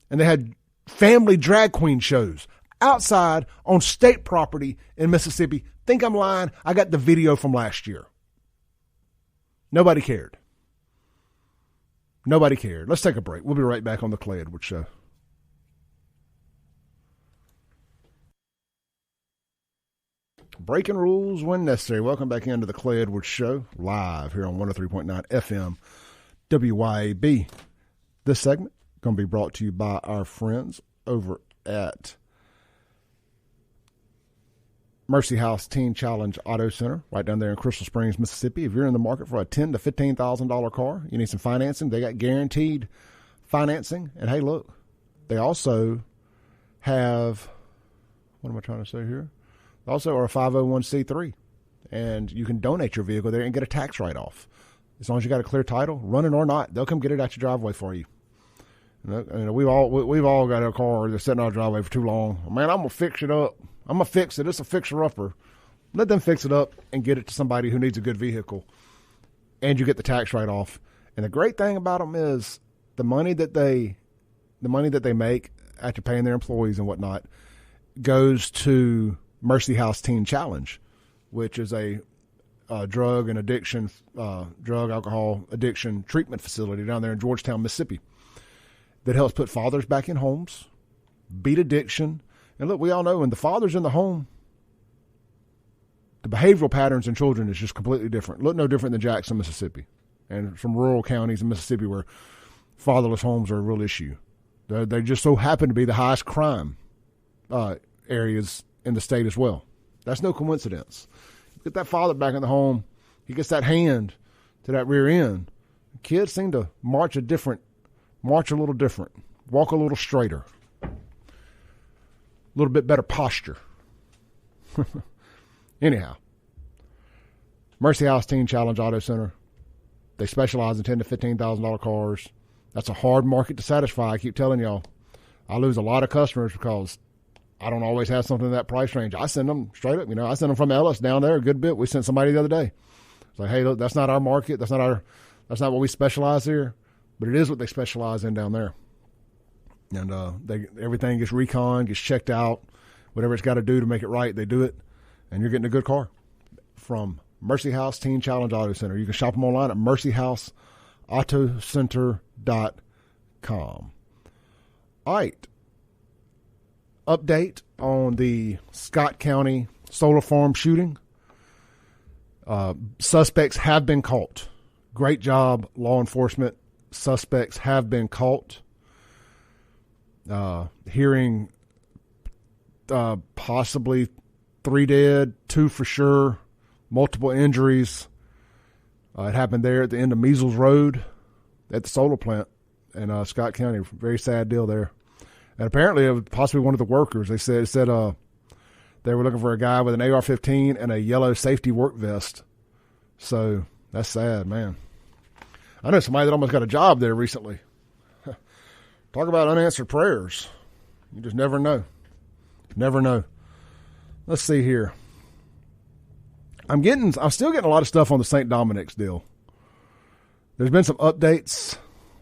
and they had family drag queen shows outside on state property in Mississippi. Think I'm lying? I got the video from last year. Nobody cared. Nobody cared. Let's take a break. We'll be right back on the Clay Edwards Show. Breaking rules when necessary. Welcome back into the Clay Edwards Show, live here on 103.9 FM WYAB. This segment going to be brought to you by our friends over at Mercy House Teen Challenge Auto Center, right down there in Crystal Springs, Mississippi. If you're in the market for a $10,000 to $15,000 car, you need some financing. They got guaranteed financing. And hey, look, they also have, what am I trying to say here? They also are a 501c3, and you can donate your vehicle there and get a tax write-off. As long as you got a clear title, running or not, they'll come get it out your driveway for you. We've all got a car that's sitting in our driveway for too long. Man, I'm gonna fix it up. I'm gonna fix it. It's a fixer-upper. Let them fix it up and get it to somebody who needs a good vehicle, and you get the tax write-off. And the great thing about them is the money that they make after paying their employees and whatnot goes to Mercy House Teen Challenge, which is a drug alcohol addiction treatment facility down there in Georgetown, Mississippi, that helps put fathers back in homes, beat addiction. And look, we all know when the father's in the home, the behavioral patterns in children is just completely different. Look no different than Jackson, Mississippi, and from rural counties in Mississippi where fatherless homes are a real issue. They just so happen to be the highest crime areas in the state as well. That's no coincidence. Get that father back in the home, he gets that hand to that rear end. Kids seem to march a little different, walk a little straighter, a little bit better posture. Anyhow, Mercy House Teen Challenge Auto Center. They specialize in $10,000 to $15,000 cars. That's a hard market to satisfy. I keep telling y'all, I lose a lot of customers because I don't always have something in that price range. I send them straight up. I send them from Ellis down there a good bit. We sent somebody the other day. It's like, hey, look, that's not our market. That's not what we specialize here, but it is what they specialize in down there. And everything gets recon, gets checked out, whatever it's got to do to make it right, they do it, and you're getting a good car from Mercy House Teen Challenge Auto Center. You can shop them online at mercyhouseautocenter.com. All right. Update on the Scott County solar farm shooting. Suspects have been caught. Great job, law enforcement. Suspects have been caught. Hearing possibly 3 dead, 2 for sure, multiple injuries. It happened there at the end of Measles Road at the solar plant in Scott County. Very sad deal there. And apparently it was possibly one of the workers. They said they were looking for a guy with an AR-15 and a yellow safety work vest. So that's sad, man. I know somebody that almost got a job there recently. Talk about unanswered prayers. You just never know. Never know. Let's see here. I'm still getting a lot of stuff on the St. Dominic's deal. There's been some updates.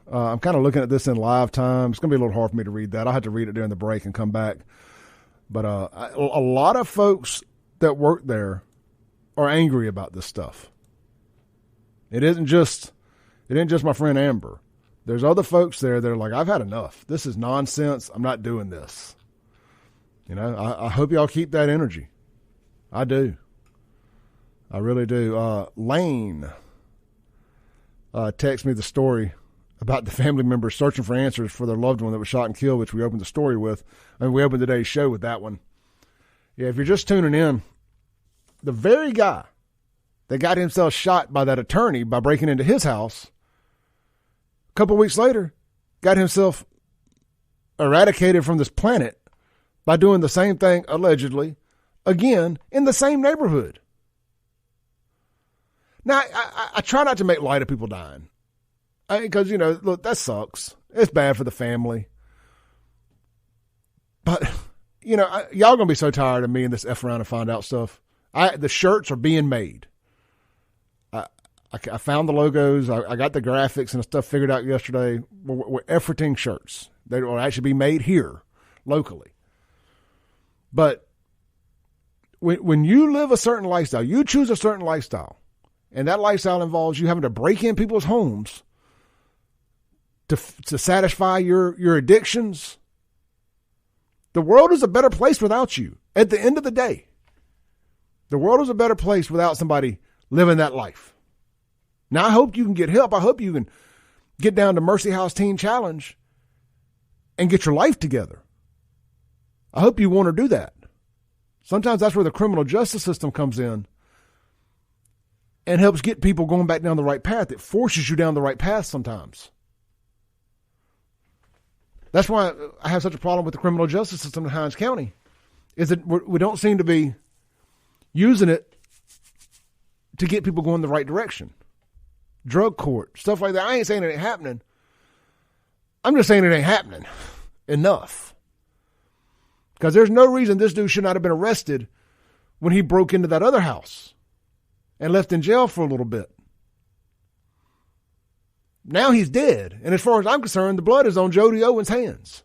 I'm kind of looking at this in live time. It's going to be a little hard for me to read that. I'll have to read it during the break and come back. But a lot of folks that work there are angry about this stuff. It isn't just my friend Amber. There's other folks there that are like, I've had enough. This is nonsense. I'm not doing this. I hope y'all keep that energy. I do. I really do. Lane texted me the story about the family members searching for answers for their loved one that was shot and killed, which we opened the story with. And we opened today's show with that one. Yeah, if you're just tuning in, the very guy that got himself shot by that attorney by breaking into his house, a couple weeks later, got himself eradicated from this planet by doing the same thing, allegedly, again, in the same neighborhood. Now, I try not to make light of people dying. Because, look, that sucks. It's bad for the family. But, y'all going to be so tired of me and this F around and find out stuff. The shirts are being made. I found the logos. I got the graphics and stuff figured out yesterday. We're efforting shirts. They will actually be made here, locally. But when you live a certain lifestyle, you choose a certain lifestyle, and that lifestyle involves you having to break in people's homes to satisfy your addictions, the world is a better place without you. At the end of the day, the world is a better place without somebody living that life. Now, I hope you can get help. I hope you can get down to Mercy House Teen Challenge and get your life together. I hope you want to do that. Sometimes that's where the criminal justice system comes in and helps get people going back down the right path. It forces you down the right path sometimes. That's why I have such a problem with the criminal justice system in Hinds County, is that we don't seem to be using it to get people going the right direction. Drug court, stuff like that. I ain't saying it ain't happening. I'm just saying it ain't happening enough. Because there's no reason this dude should not have been arrested when he broke into that other house and left in jail for a little bit. Now he's dead. And as far as I'm concerned, the blood is on Jody Owens' hands.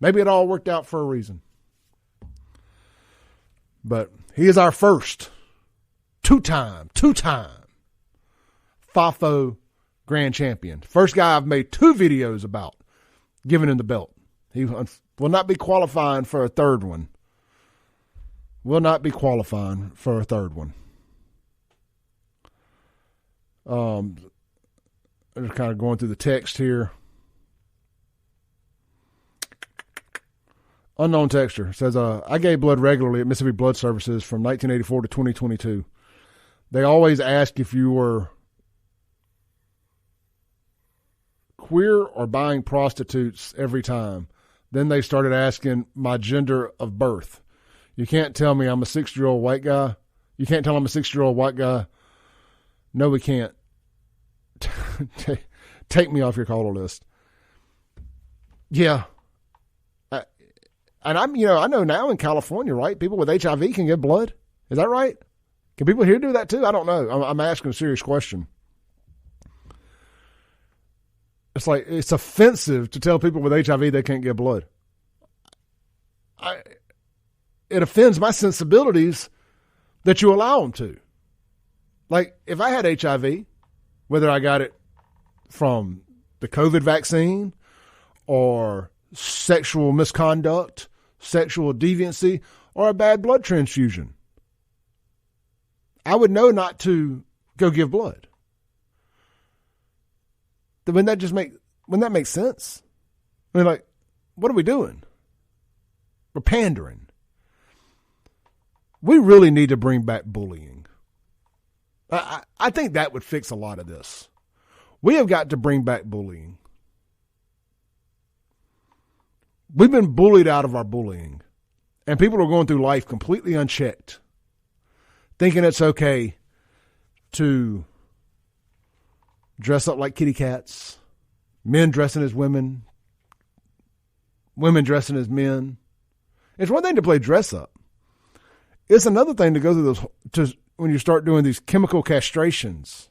Maybe it all worked out for a reason. But he is our first two-time FAFO grand champion. First guy I've made 2 videos about giving him the belt. He will not be qualifying for a third one. I'm just kind of going through the text here. Unknown texture says, I gave blood regularly at Mississippi Blood Services from 1984 to 2022. They always ask if you were queer or buying prostitutes every time. Then they started asking my gender of birth. You can't tell me I'm a 60-year-old white guy. You can't tell I'm a 60-year-old white guy. No, we can't. Take me off your caller list. Yeah. And I know now in California, right? People with HIV can give blood. Is that right? Can people here do that too? I don't know. I'm asking a serious question. It's like, it's offensive to tell people with HIV they can't give blood. It offends my sensibilities that you allow them to. Like, if I had HIV, whether I got it from the COVID vaccine or sexual misconduct, sexual deviancy, or a bad blood transfusion, I would know not to go give blood. Wouldn't that make sense? I mean, like, what are we doing? We're pandering. We really need to bring back bullying. I think that would fix a lot of this. We have got to bring back bullying. We've been bullied out of our bullying. And people are going through life completely unchecked, thinking it's okay to dress up like kitty cats, men dressing as women, women dressing as men. It's one thing to play dress up. It's another thing to go through those, when you start doing these chemical castrations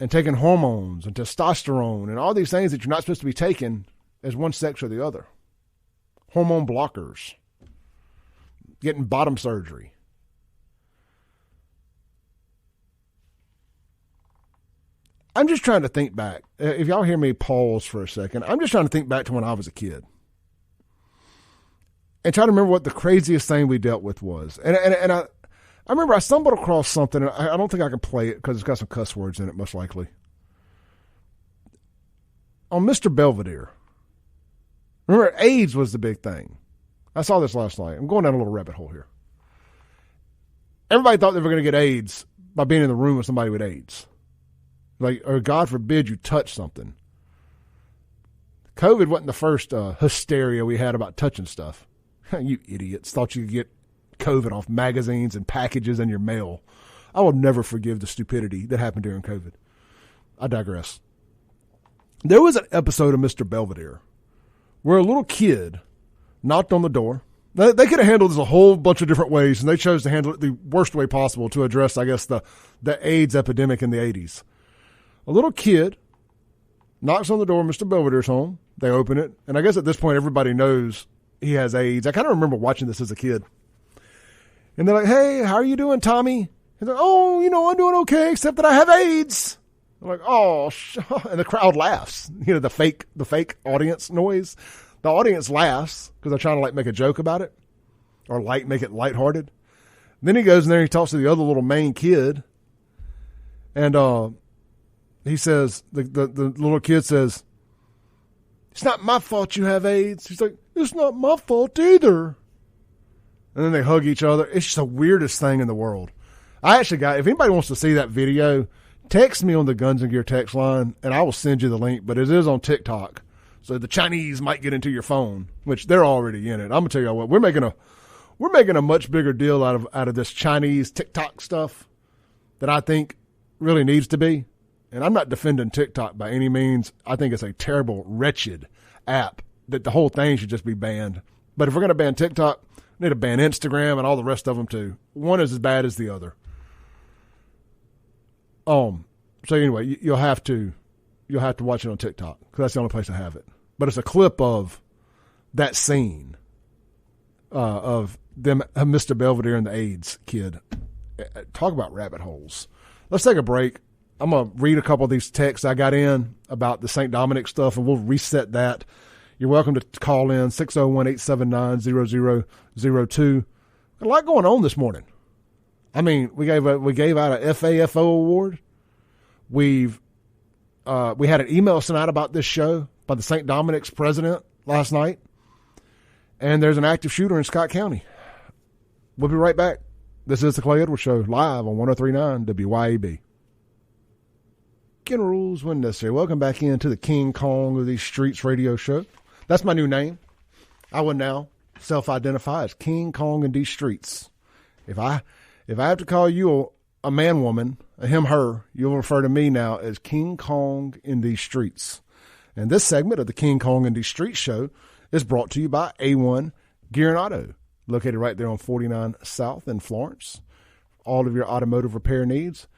and taking hormones and testosterone and all these things that you're not supposed to be taking as one sex or the other. Hormone blockers, getting bottom surgery. I'm just trying to think back. If y'all hear me pause for a second, I'm just trying to think back to when I was a kid and try to remember what the craziest thing we dealt with was. And I remember I stumbled across something, and I don't think I can play it because it's got some cuss words in it, most likely. On Mr. Belvedere. Remember, AIDS was the big thing. I saw this last night. I'm going down a little rabbit hole here. Everybody thought they were going to get AIDS by being in the room with somebody with AIDS. Like, or God forbid you touch something. COVID wasn't the first hysteria we had about touching stuff. You idiots thought you could get COVID off magazines and packages in your mail. I will never forgive the stupidity that happened during COVID. I digress. There was an episode of Mr. Belvedere where a little kid knocked on the door. They could have handled this a whole bunch of different ways, and they chose to handle it the worst way possible to address, I guess, the AIDS epidemic in the 80s. A little kid knocks on the door of Mr. Belvedere's home. They open it, and I guess at this point everybody knows he has AIDS. I kind of remember watching this as a kid. And they're like, "Hey, how are you doing, Tommy?" He's like, "Oh, I'm doing okay, except that I have AIDS." I'm like, "Oh," and the crowd laughs. The fake audience noise. The audience laughs because they're trying to make a joke about it or make it lighthearted. Then he goes in there and he talks to the other little main kid. And he says, the little kid says, "It's not my fault you have AIDS." He's like, "It's not my fault either." And then they hug each other. It's just the weirdest thing in the world. I actually if anybody wants to see that video, text me on the Guns and Gear text line and I will send you the link, but it is on TikTok. So the Chinese might get into your phone, which they're already in it. I'm gonna tell you what, we're making a much bigger deal out of this Chinese TikTok stuff that I think really needs to be. And I'm not defending TikTok by any means. I think it's a terrible, wretched app that the whole thing should just be banned. But if we're going to ban TikTok, we need to ban Instagram and all the rest of them too. One is as bad as the other. So anyway, you'll have to watch it on TikTok because that's the only place I have it. But it's a clip of that scene of them, Mr. Belvedere and the AIDS kid. Talk about rabbit holes. Let's take a break. I'm going to read a couple of these texts I got in about the St. Dominic stuff, and we'll reset that. You're welcome to call in 601-879-0002. A lot going on this morning. I mean, we gave out a FAFO award. We had an email sent out about this show by the St. Dominic's president last night. And there's an active shooter in Scott County. We'll be right back. This is the Clay Edwards Show, live on 103.9 WYAB. Ken rules when necessary. Welcome back into the King Kong of these streets radio show. That's my new name. I will now self-identify as King Kong in these streets. If I have to call you a man, woman, a him, her, you'll refer to me now as King Kong in these streets. And this segment of the King Kong in these streets show is brought to you by A1 Gear and Auto, located right there on 49 South in Florence. All of your automotive repair needs,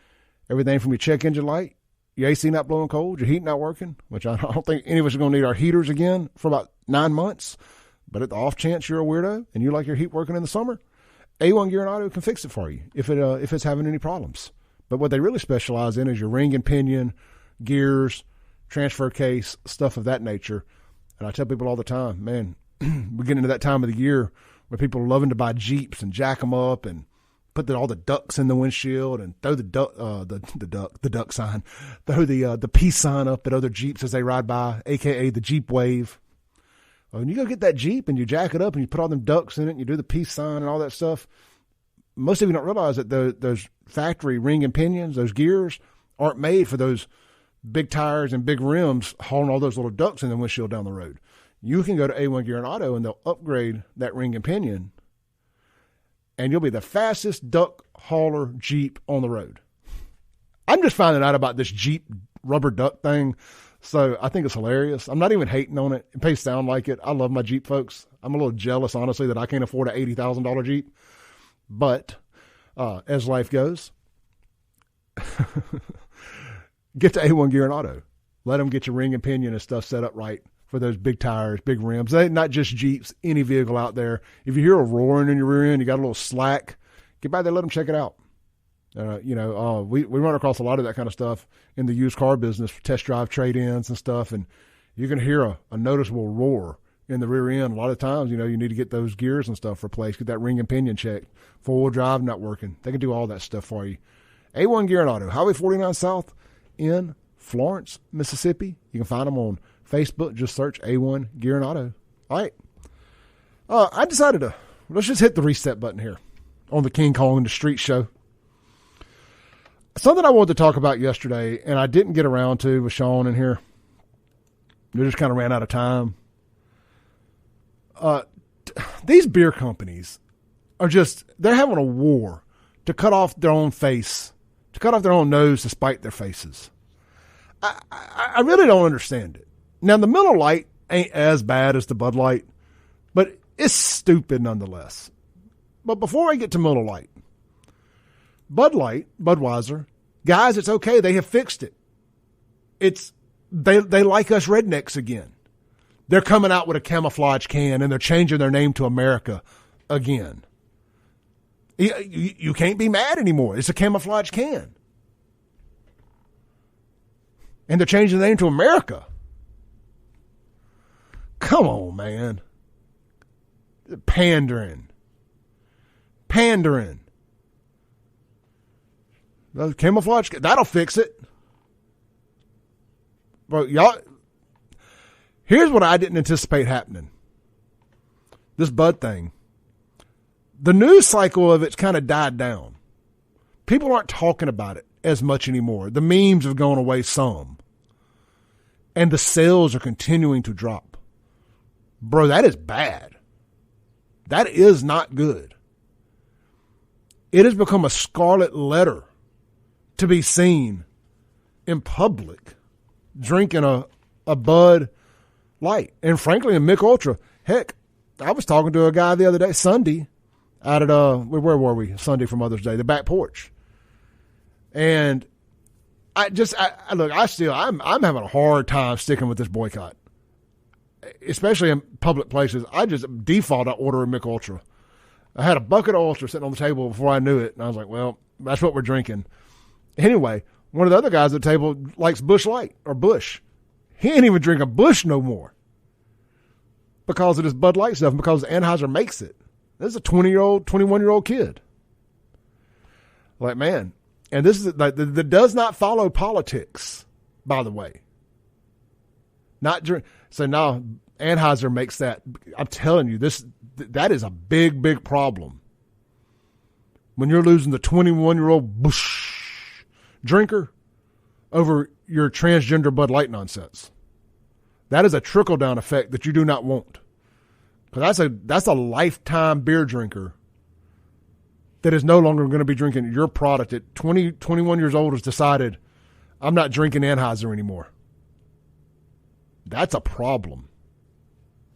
everything from your check engine light, your AC not blowing cold, your heat not working, which I don't think any of us are going to need our heaters again for about 9 months. But at the off chance you're a weirdo and you like your heat working in the summer, A1 Gear and Auto can fix it for you if it's having any problems. But what they really specialize in is your ring and pinion, gears, transfer case, stuff of that nature. And I tell people all the time, man, we're getting into that time of the year where people are loving to buy Jeeps and jack them up and put all the ducks in the windshield and throw the duck sign, throw the peace sign up at other Jeeps as they ride by, aka the Jeep wave. When you go get that Jeep and you jack it up and you put all them ducks in it and you do the peace sign and all that stuff, most of you don't realize that those factory ring and pinions, those gears, aren't made for those big tires and big rims hauling all those little ducks in the windshield down the road. You can go to A1 Gear and Auto and they'll upgrade that ring and pinion and you'll be the fastest duck hauler Jeep on the road. I'm just finding out about this Jeep rubber duck thing, so I think it's hilarious. I'm not even hating on it. It may sound like it. I love my Jeep, folks. I'm a little jealous, honestly, that I can't afford an $80,000 Jeep. But as life goes, get to A1 Gear and Auto. Let them get your ring and pinion and stuff set up right for those big tires, big rims. They not just Jeeps, any vehicle out there. If you hear a roaring in your rear end, you got a little slack, get by there, let them check it out. We run across a lot of that kind of stuff in the used car business, test drive trade-ins and stuff, and you're going to hear a noticeable roar in the rear end. A lot of times, you need to get those gears and stuff replaced, get that ring and pinion checked, four-wheel drive not working. They can do all that stuff for you. A1 Gear and Auto, Highway 49 South in Florence, Mississippi. You can find them on Facebook. Just search A1 Gear and Auto. All right. I decided let's just hit the reset button here on the King Kong in the Street show. Something I wanted to talk about yesterday, and I didn't get around to with Sean in here. We just kind of ran out of time. These beer companies they're having a war to cut off their own face, to cut off their own nose to spite their faces. I really don't understand it. Now, the Miller Lite ain't as bad as the Bud Light, but it's stupid nonetheless. But before I get to Miller Lite, Bud Light, Budweiser, guys, it's okay. They have fixed it. They like us rednecks again. They're coming out with a camouflage can and they're changing their name to America again. You can't be mad anymore. It's a camouflage can. And they're changing the name to America. Come on, man. Pandering. The camouflage, that'll fix it. But y'all, here's what I didn't anticipate happening. This Bud thing. The news cycle of it's kind of died down. People aren't talking about it as much anymore. The memes have gone away some. And the sales are continuing to drop. Bro, that is bad. That is not good. It has become a scarlet letter to be seen in public drinking a Bud Light. And frankly, a Mick Ultra. Heck, I was talking to a guy the other day, Sunday, out at, where were we? Sunday for Mother's Day, the back porch. And I'm having a hard time sticking with this boycott, especially in public places. I order a Mick Ultra. I had a bucket of Ultra sitting on the table before I knew it, and I was like, well, that's what we're drinking. Anyway, one of the other guys at the table likes Busch Light or Busch. He ain't even drinking Busch no more because of this Bud Light stuff and because Anheuser makes it. This is a 20-year-old, 21-year-old kid. Like, man. And this is like that does not follow politics, by the way. So now Anheuser makes that. I'm telling you, that is a big, big problem. When you're losing the 21-year-old Busch drinker over your transgender Bud Light nonsense. That is a trickle-down effect that you do not want. Because that's a lifetime beer drinker that is no longer going to be drinking your product at 20, 21 years old has decided, I'm not drinking Anheuser anymore. That's a problem.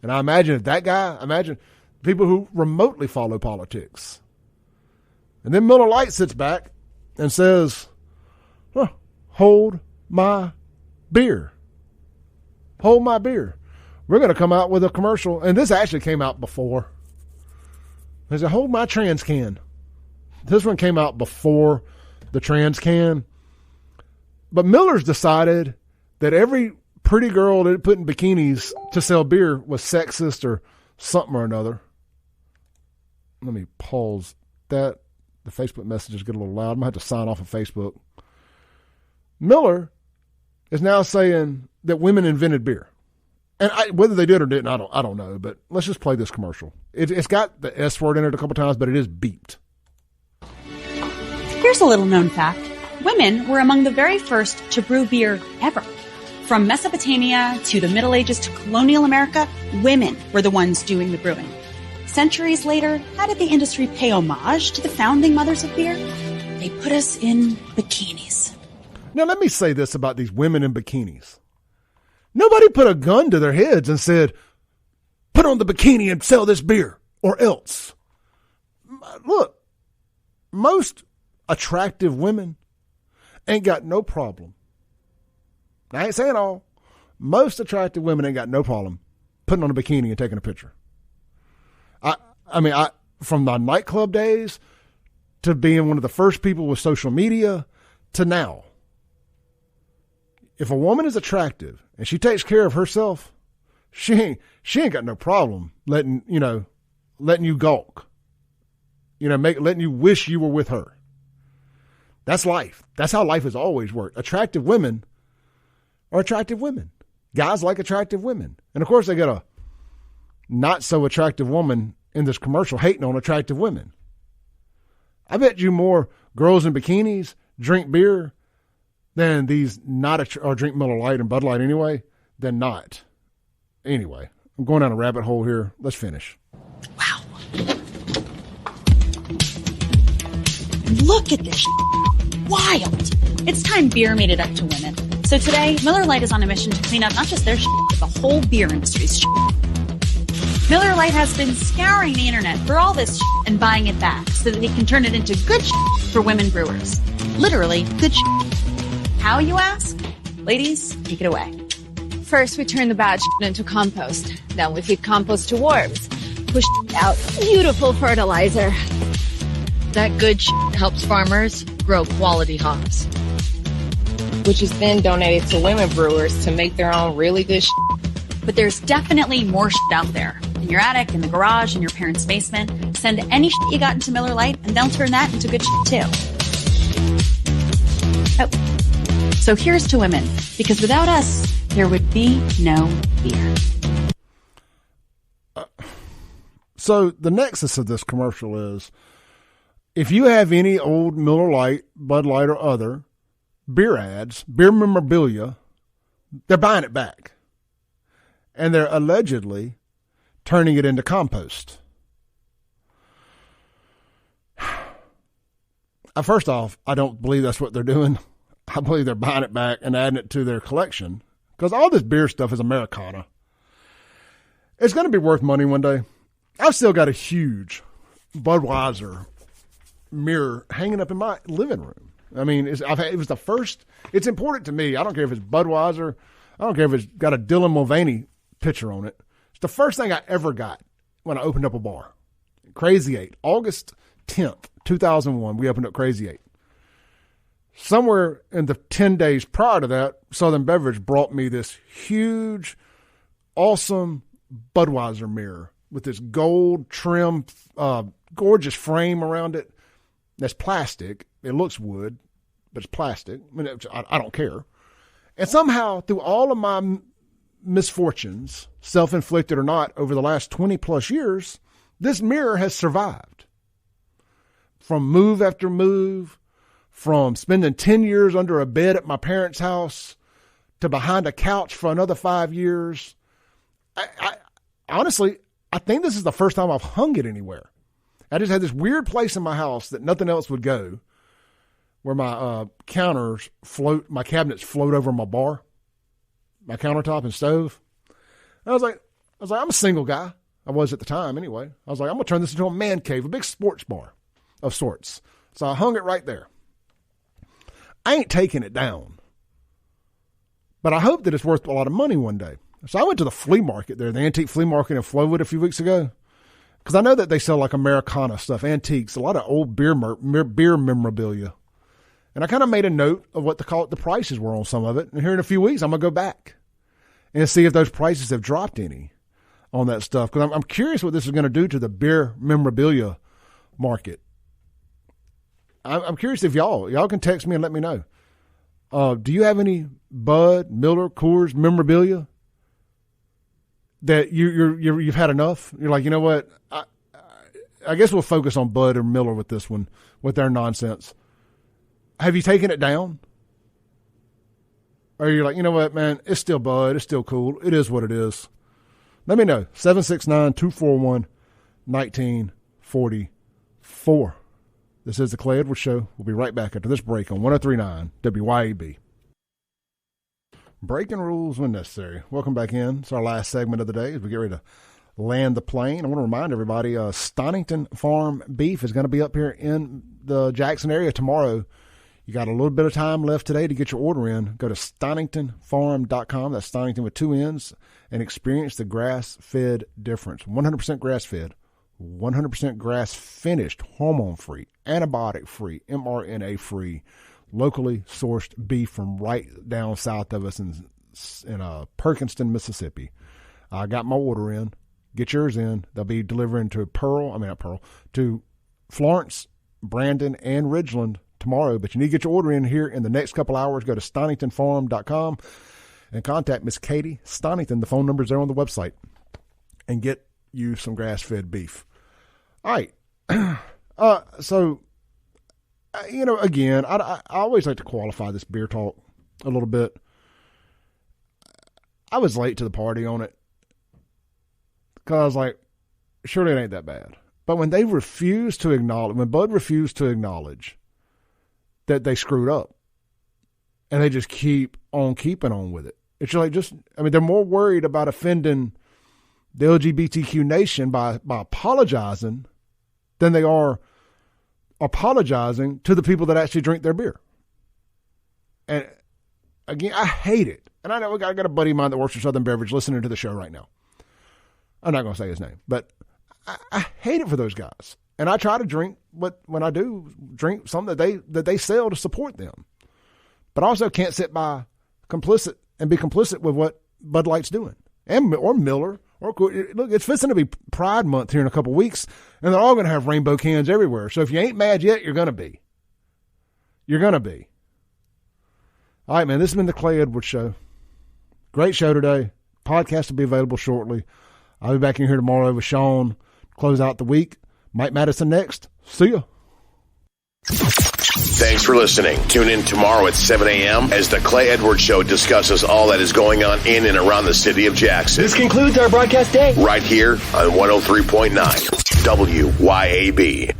And I imagine people who remotely follow politics. And then Miller Lite sits back and says, hold my beer. Hold my beer. We're going to come out with a commercial. And this actually came out before. They said, hold my trans can. This one came out before the trans can. But Miller's decided that every pretty girl that put in bikinis to sell beer was sexist or something or another. Let me pause that. The Facebook messages get a little loud. I'm going to have to sign off of Facebook. Miller is now saying that women invented beer. And whether they did or didn't, I don't know. But let's just play this commercial. It's got the S word in it a couple times, but it is beeped. Here's a little known fact. Women were among the very first to brew beer ever. From Mesopotamia to the Middle Ages to colonial America, women were the ones doing the brewing. Centuries later, how did the industry pay homage to the founding mothers of beer? They put us in bikinis. Now, let me say this about these women in bikinis. Nobody put a gun to their heads and said, put on the bikini and sell this beer, or else. Look, most attractive women ain't got no problem. I ain't saying all. Most attractive women ain't got no problem putting on a bikini and taking a picture. I mean, from the nightclub days to being one of the first people with social media to now. If a woman is attractive and she takes care of herself, she ain't got no problem letting you gawk. Letting you wish you were with her. That's life. That's how life has always worked. Attractive women are attractive women. Guys like attractive women. And of course they got a not so attractive woman in this commercial hating on attractive women. I bet you more girls in bikinis drink beer than these or drink Miller Lite and Bud Light anyway, than not. Anyway, I'm going down a rabbit hole here. Let's finish. Wow. Look at this wild. It's time beer made it up to women. So today, Miller Lite is on a mission to clean up not just their but the whole beer industry's Miller Lite has been scouring the internet for all this and buying it back so that they can turn it into good for women brewers. Literally, good How, you ask? Ladies, take it away. First, we turn the bad into compost. Then we feed compost to worms. Push out beautiful fertilizer. That good helps farmers grow quality hops, which is then donated to women brewers to make their own really good But there's definitely more out there. In your attic, in the garage, in your parents' basement. Send any you got into Miller Lite, and they'll turn that into good too. Oh. So here's to women, because without us, there would be no beer. So the nexus of this commercial is, if you have any old Miller Lite, Bud Light, or other beer ads, beer memorabilia, they're buying it back. And they're allegedly turning it into compost. First off, I don't believe that's what they're doing. I believe they're buying it back and adding it to their collection because all this beer stuff is Americana. It's going to be worth money one day. I've still got a huge Budweiser mirror hanging up in my living room. I mean, it was the first. It's important to me. I don't care if it's Budweiser. I don't care if it's got a Dylan Mulvaney picture on it. It's the first thing I ever got when I opened up a bar. Crazy 8, August 10th, 2001, we opened up Crazy 8. Somewhere in the 10 days prior to that, Southern Beverage brought me this huge, awesome Budweiser mirror with this gold trim, gorgeous frame around it. That's plastic. It looks wood, but it's plastic. I mean, I don't care. And somehow, through all of my misfortunes, self-inflicted or not, over the last 20-plus years, this mirror has survived. From move after move, from spending 10 years under a bed at my parents' house to behind a couch for another 5 years. I honestly, I think this is the first time I've hung it anywhere. I just had this weird place in my house that nothing else would go, where my my cabinets float over my bar, my countertop and stove. And I was like, I'm a single guy. I was at the time anyway. I was like, I'm going to turn this into a man cave, a big sports bar of sorts. So I hung it right there. I ain't taking it down, but I hope that it's worth a lot of money one day. So I went to the flea market there, the antique flea market in Flowood a few weeks ago, because I know that they sell like Americana stuff, antiques, a lot of old beer memorabilia. And I kind of made a note of what the prices were on some of it. And here in a few weeks, I'm going to go back and see if those prices have dropped any on that stuff. Because I'm curious what this is going to do to the beer memorabilia market. I'm curious if y'all can text me and let me know. Do you have any Bud, Miller, Coors memorabilia that you've had enough? You're like, you know what? I guess we'll focus on Bud or Miller with this one, with their nonsense. Have you taken it down? Or you're like, you know what, man? It's still Bud. It's still cool. It is what it is. Let me know. 769-241-1944. This is the Clay Edwards Show. We'll be right back after this break on 103.9 WYAB. Breaking rules when necessary. Welcome back in. It's our last segment of the day as we get ready to land the plane. I want to remind everybody, Stonington Farm Beef is going to be up here in the Jackson area tomorrow. You got a little bit of time left today to get your order in. Go to StoningtonFarm.com. That's Stonington with 2 N's, and experience the grass-fed difference. 100% grass-fed, 100% grass-finished, hormone-free, antibiotic-free, mRNA-free, locally sourced beef from right down south of us in Perkinston, Mississippi. I got my order in. Get yours in. They'll be delivering to to Florence, Brandon, and Ridgeland tomorrow. But you need to get your order in here in the next couple hours. Go to StoningtonFarm.com and contact Miss Katie Stonington. The phone number's there on the website. And get you some grass-fed beef. All right. Again, I always like to qualify this beer talk a little bit. I was late to the party on it because I was like, surely it ain't that bad. But when Bud refused to acknowledge that they screwed up, and they just keep on keeping on with it, it's like they're more worried about offending the LGBTQ nation by apologizing than they are apologizing to the people that actually drink their beer. And again, I hate it. And I know I got a buddy of mine that works for Southern Beverage listening to the show right now. I'm not going to say his name, but I hate it for those guys. And I try to drink when I do drink something that they sell to support them. But I also can't sit by be complicit with what Bud Light's doing, or Miller. Look, it's fixing to be Pride Month here in a couple weeks, and they're all going to have rainbow cans everywhere. So if you ain't mad yet, you're going to be. You're going to be. All right, man, this has been the Clay Edwards Show. Great show today. Podcast will be available shortly. I'll be back in here tomorrow with Sean. Close out the week. Mike Madison next. See ya. Thanks for listening. Tune in tomorrow at 7 a.m. as the Clay Edwards Show discusses all that is going on in and around the city of Jackson. This concludes our broadcast day. Right here on 103.9 WYAB.